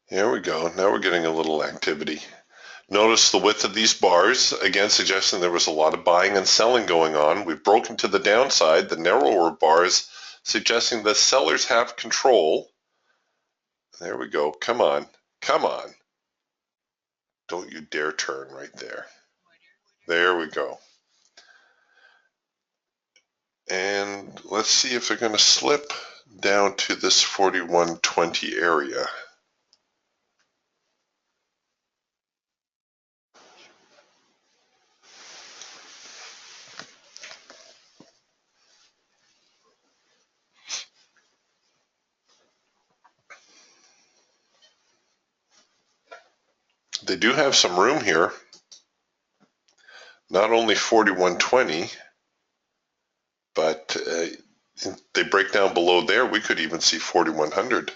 Here we go. Now we're getting a little activity. Notice the width of these bars, again suggesting there was a lot of buying and selling going on. We've broken to the downside, the narrower bars suggesting that sellers have control. There we go. Come on. Come on. Don't you dare turn right there. There we go. And let's see if they're going to slip down to this 4120 area. They do have some room here. Not only 4120, but they break down below there. We could even see 4100.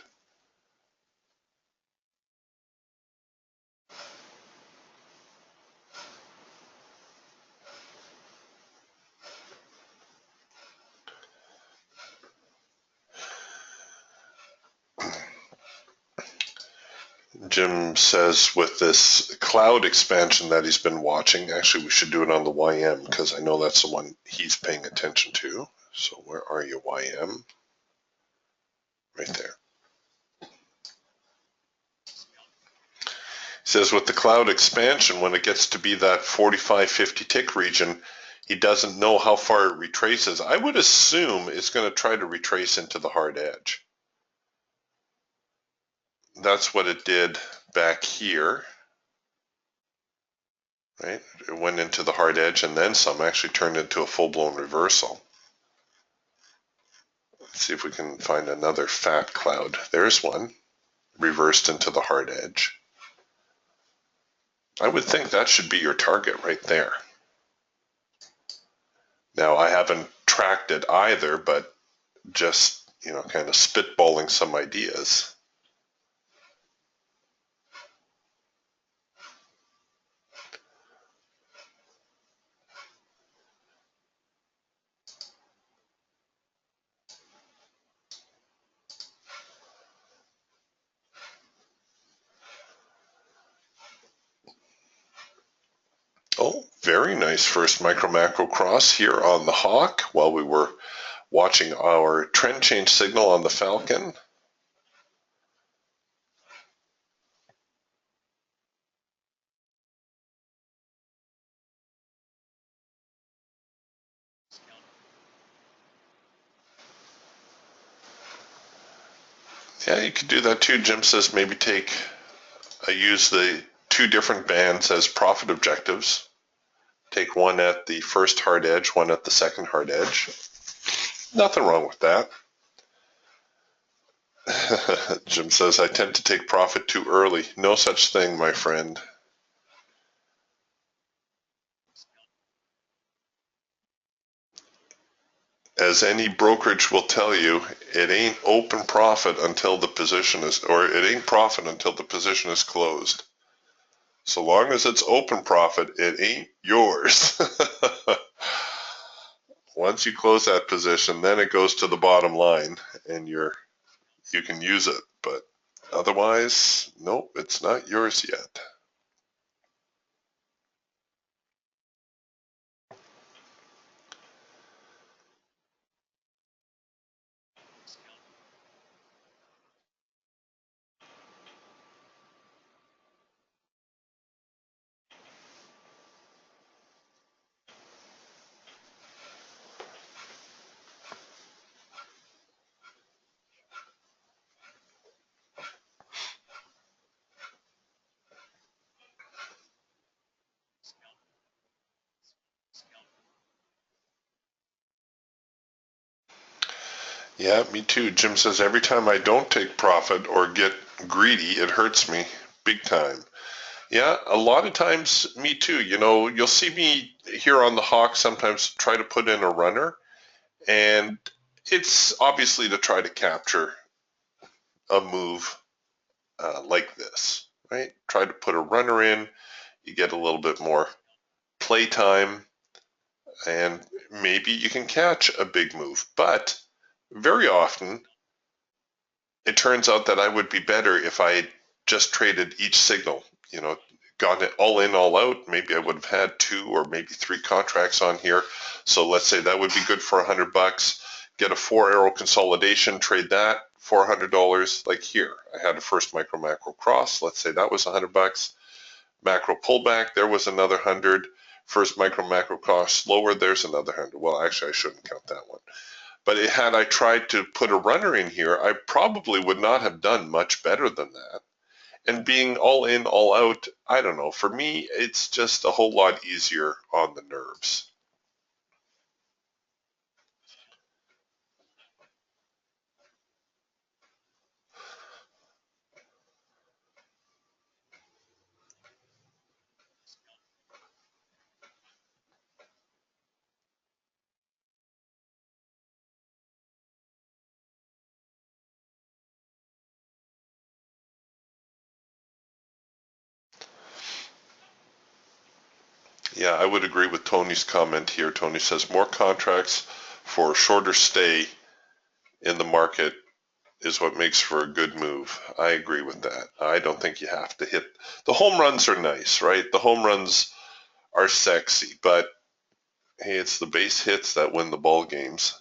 Jim says with this cloud expansion that he's been watching, actually we should do it on the YM because I know that's the one he's paying attention to. So where are you, YM? Right there. He says with the cloud expansion, when it gets to be that 45-50 tick region, he doesn't know how far it retraces. I would assume it's going to try to retrace into the hard edge. That's what it did back here. Right? It went into the hard edge and then some, actually turned into a full-blown reversal. Let's see if we can find another fat cloud. There's one, reversed into the hard edge. I would think that should be your target right there. Now, I haven't tracked it either, but just, kind of spitballing some ideas. Oh, very nice first micro macro cross here on the Hawk while we were watching our trend change signal on the Falcon. Yeah, you could do that too. Jim says maybe use the two different bands as profit objectives. Take one at the first hard edge, one at the second hard edge. Nothing wrong with that. Jim says, I tend to take profit too early. No such thing, my friend. As any brokerage will tell you, it ain't open profit until the position is, or it ain't profit until the position is closed. So long as it's open profit, it ain't yours. Once you close that position, then it goes to the bottom line and you can use it. But otherwise, nope, it's not yours yet. Yeah, me too. Jim says every time I don't take profit or get greedy, it hurts me big time. Yeah, a lot of times, me too. You know, you'll see me here on the Hawk sometimes try to put in a runner, and it's obviously to try to capture a move like this, right? Try to put a runner in, you get a little bit more play time, and maybe you can catch a big move. But very often, it turns out that I would be better if I just traded each signal, you know, gone it all in, all out. Maybe I would have had 2 or maybe 3 contracts on here. So let's say that would be good for $100. Get a 4-arrow consolidation, trade that $400. Like here, I had a first micro macro cross. Let's say that was $100. Macro pullback, there was another 100. First micro macro cross lower, there's another 100. Well, actually, I shouldn't count that one. But had I tried to put a runner in here, I probably would not have done much better than that. And being all in, all out, I don't know. For me, it's just a whole lot easier on the nerves. Yeah, I would agree with Tony's comment here. Tony says more contracts for a shorter stay in the market is what makes for a good move. I agree with that. I don't think you have to hit. The home runs are nice, right? The home runs are sexy, but hey, it's the base hits that win the ball games.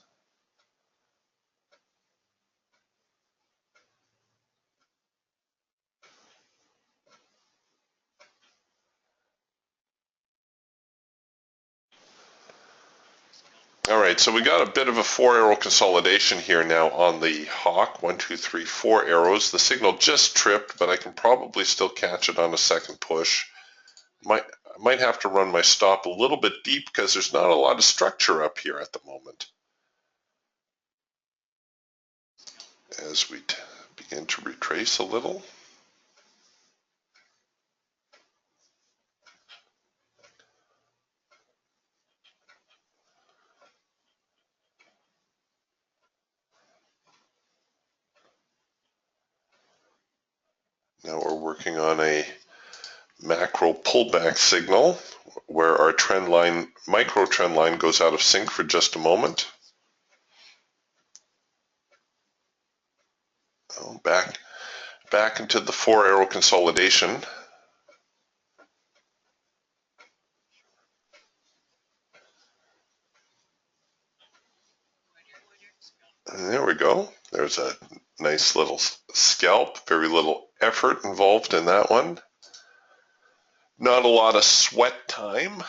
All right, so we got a bit of a 4-arrow consolidation here now on the Hawk. 1, 2, 3, 4 arrows. The signal just tripped, but I can probably still catch it on a second push. I might have to run my stop a little bit deep because there's not a lot of structure up here at the moment. As we begin to retrace a little. Now we're working on a macro pullback signal where our trend line, micro trend line, goes out of sync for just a moment. Oh, back into the 4-arrow consolidation. And there we go. There's a nice little scalp. Very little effort involved in that one. Not a lot of sweat time.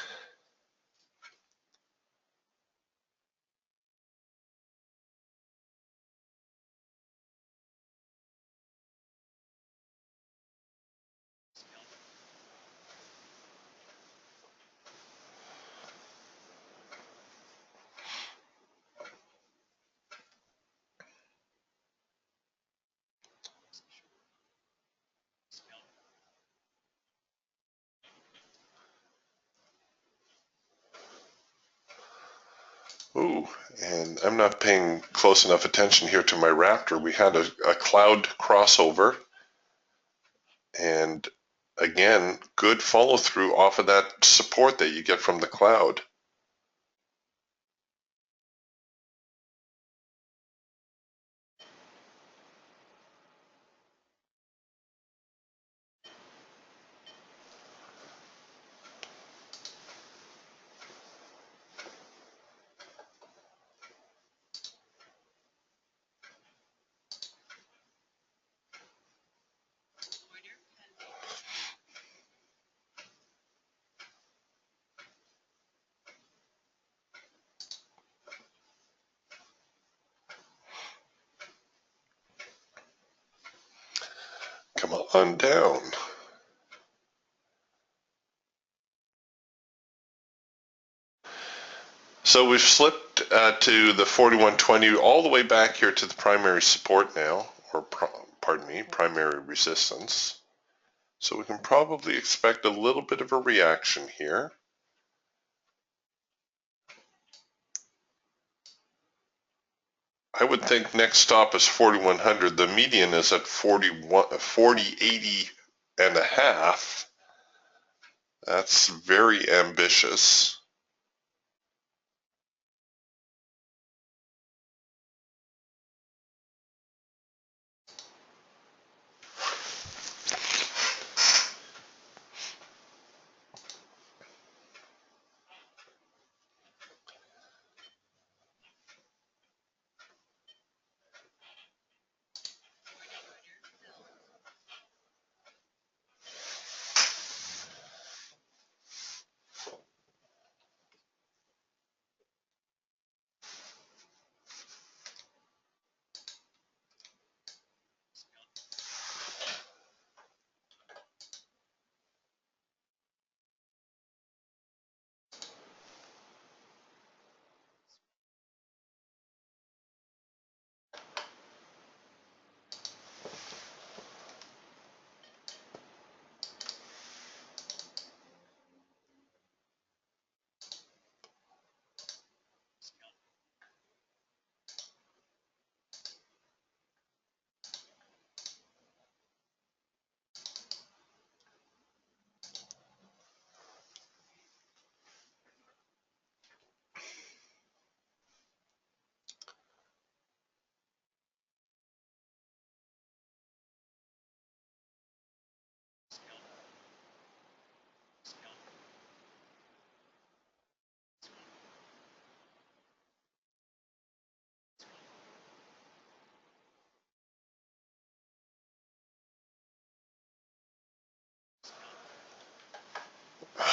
Ooh, and I'm not paying close enough attention here to my Raptor. We had a cloud crossover, and again, good follow through off of that support that you get from the cloud. Come on down. So we've slipped to the 4120 all the way back here to the primary support now, or pardon me, primary resistance. So we can probably expect a little bit of a reaction here. I would think next stop is 4100. The median is at 4080 and a half. That's very ambitious.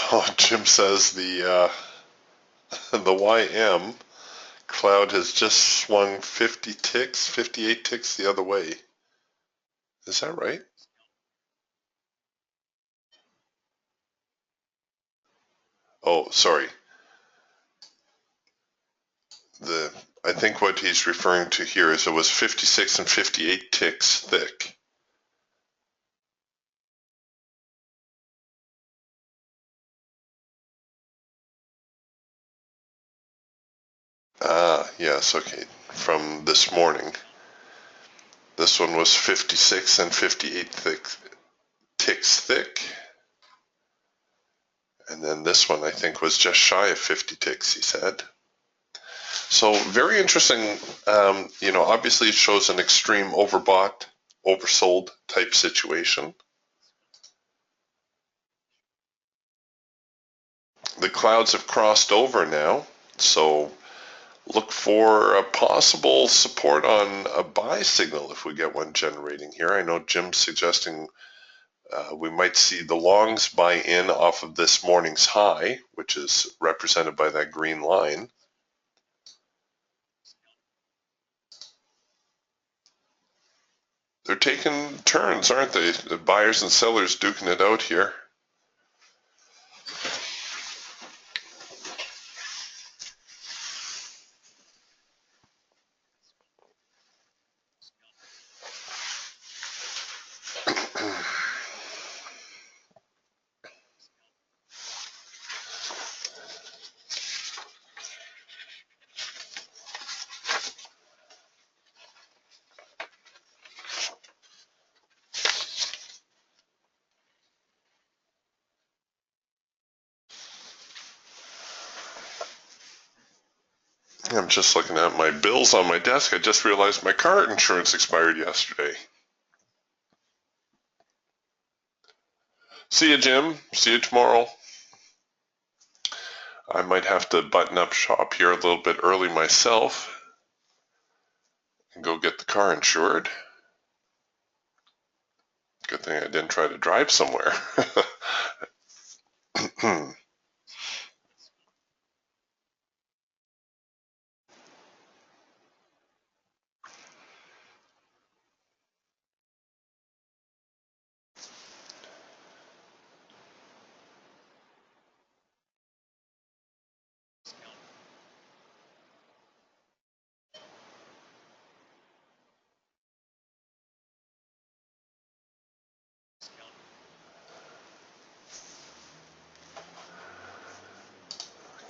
Oh, Jim says the YM cloud has just swung 50 ticks, 58 ticks the other way. Is that right? Oh, sorry. I think what he's referring to here is it was 56 and 58 ticks thick. Ah, yes, okay. From this morning. This one was 56 and 58 ticks thick. And then this one, I think, was just shy of 50 ticks, he said. So very interesting. Obviously it shows an extreme overbought, oversold type situation. The clouds have crossed over now, so look for a possible support on a buy signal if we get one generating here. I know Jim's suggesting we might see the longs buy in off of this morning's high, which is represented by that green line. They're taking turns, aren't they? The buyers and sellers duking it out here. I'm just looking at my bills on my desk. I just realized my car insurance expired yesterday. See you, Jim. See you tomorrow. I might have to button up shop here a little bit early myself and go get the car insured. Good thing I didn't try to drive somewhere.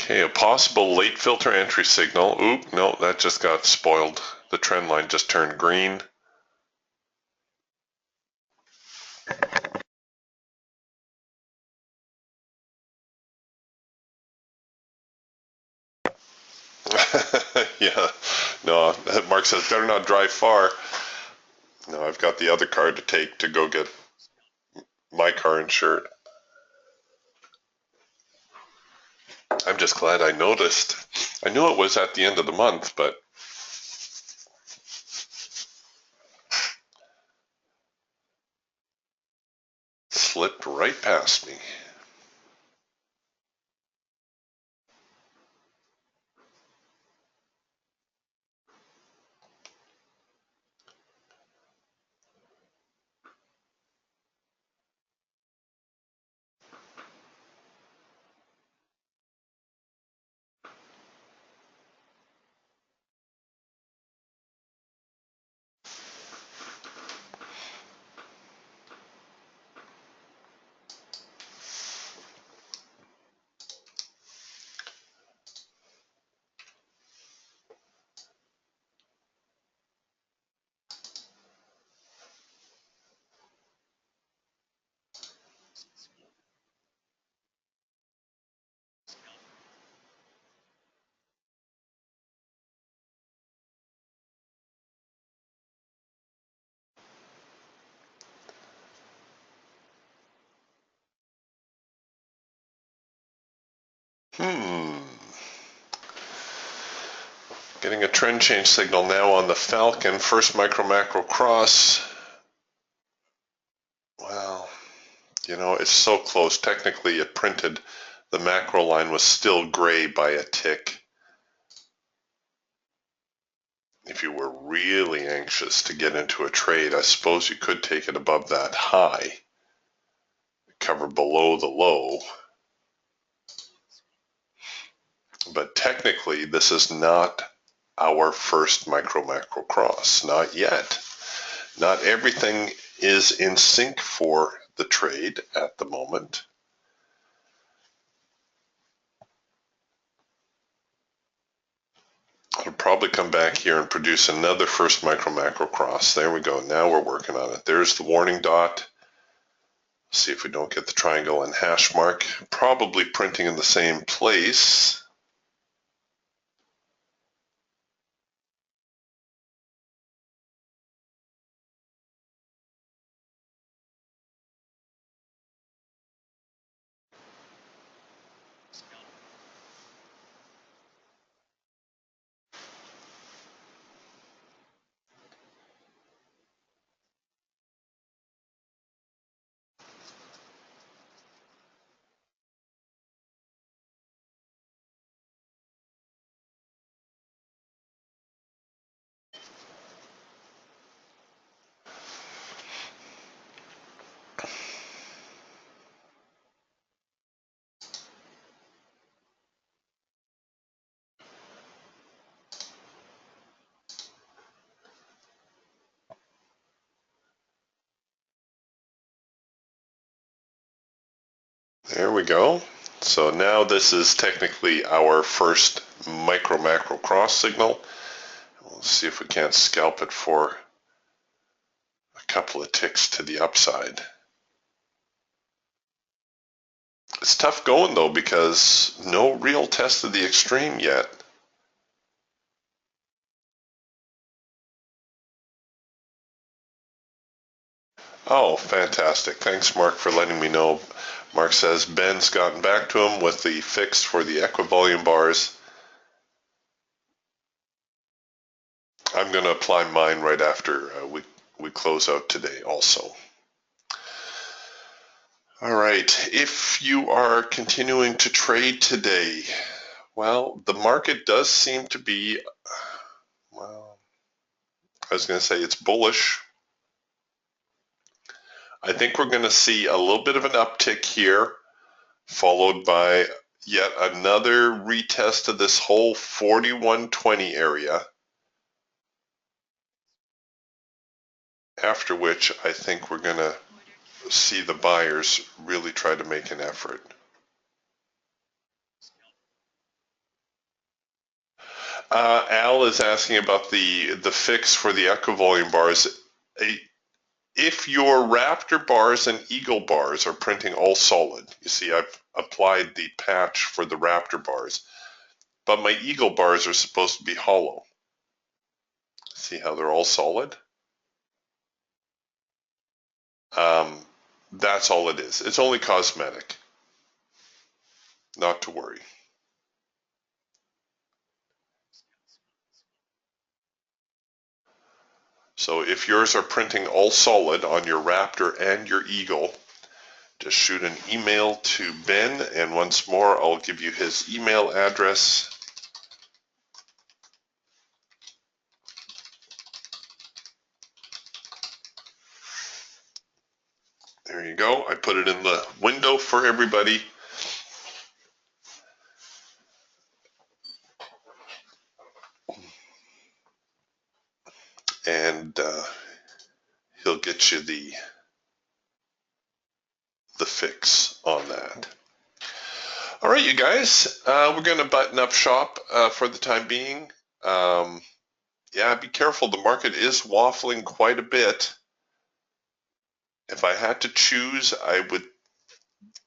Okay, a possible late filter entry signal. Oop, no, that just got spoiled. The trend line just turned green. Yeah, no, Mark says better not drive far. No, I've got the other car to take to go get my car insured. I'm just glad I noticed. I knew it was at the end of the month, but slipped right past me. Getting a trend change signal now on the Falcon. First micro macro cross. Well, you know, it's so close. Technically, it printed. The macro line was still gray by a tick. If you were really anxious to get into a trade, I suppose you could take it above that high, cover below the low. But technically, this is not our first micro macro cross. Not yet. Not everything is in sync for the trade at the moment. It'll probably come back here and produce another first micro macro cross. There we go. Now we're working on it. There's the warning dot. See if we don't get the triangle and hash mark. Probably printing in the same place. There we go. So now this is technically our first micro macro cross signal. We'll see if we can't scalp it for a couple of ticks to the upside. It's tough going though because no real test of the extreme yet. Oh, fantastic. Thanks, Mark, for letting me know. Mark says Ben's gotten back to him with the fix for the equivolume bars. I'm going to apply mine right after we close out today also. All right, if you are continuing to trade today, well, the market does seem to be, well, I was going to say it's bullish. I think we're going to see a little bit of an uptick here, followed by yet another retest of this whole 4120 area, after which I think we're going to see the buyers really try to make an effort. Al is asking about the fix for the echo volume bars. If your Raptor bars and Eagle bars are printing all solid, you see I've applied the patch for the Raptor bars, but my Eagle bars are supposed to be hollow. See how they're all solid? That's all it is. It's only cosmetic. Not to worry. So if yours are printing all solid on your Raptor and your Eagle, just shoot an email to Ben, and once more I'll give you his email address. There you go. I put it in the window for everybody. And he'll get you the fix on that. All right, you guys, we're going to button up shop for the time being. Yeah, be careful. The market is waffling quite a bit. If I had to choose, I would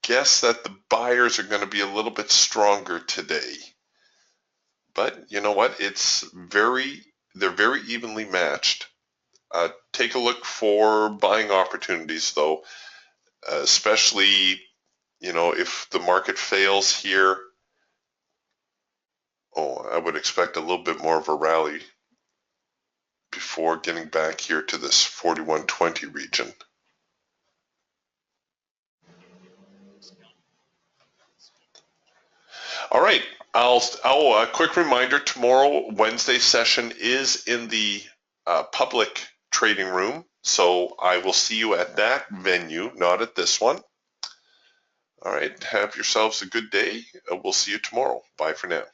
guess that the buyers are going to be a little bit stronger today. But you know what? They're very evenly matched. Take a look for buying opportunities, though, especially, you know, if the market fails here. Oh, I would expect a little bit more of a rally before getting back here to this 4120 region. All right. A quick reminder, tomorrow, Wednesday session is in the public trading room. So I will see you at that venue, not at this one. All right. Have yourselves a good day. We'll see you tomorrow. Bye for now.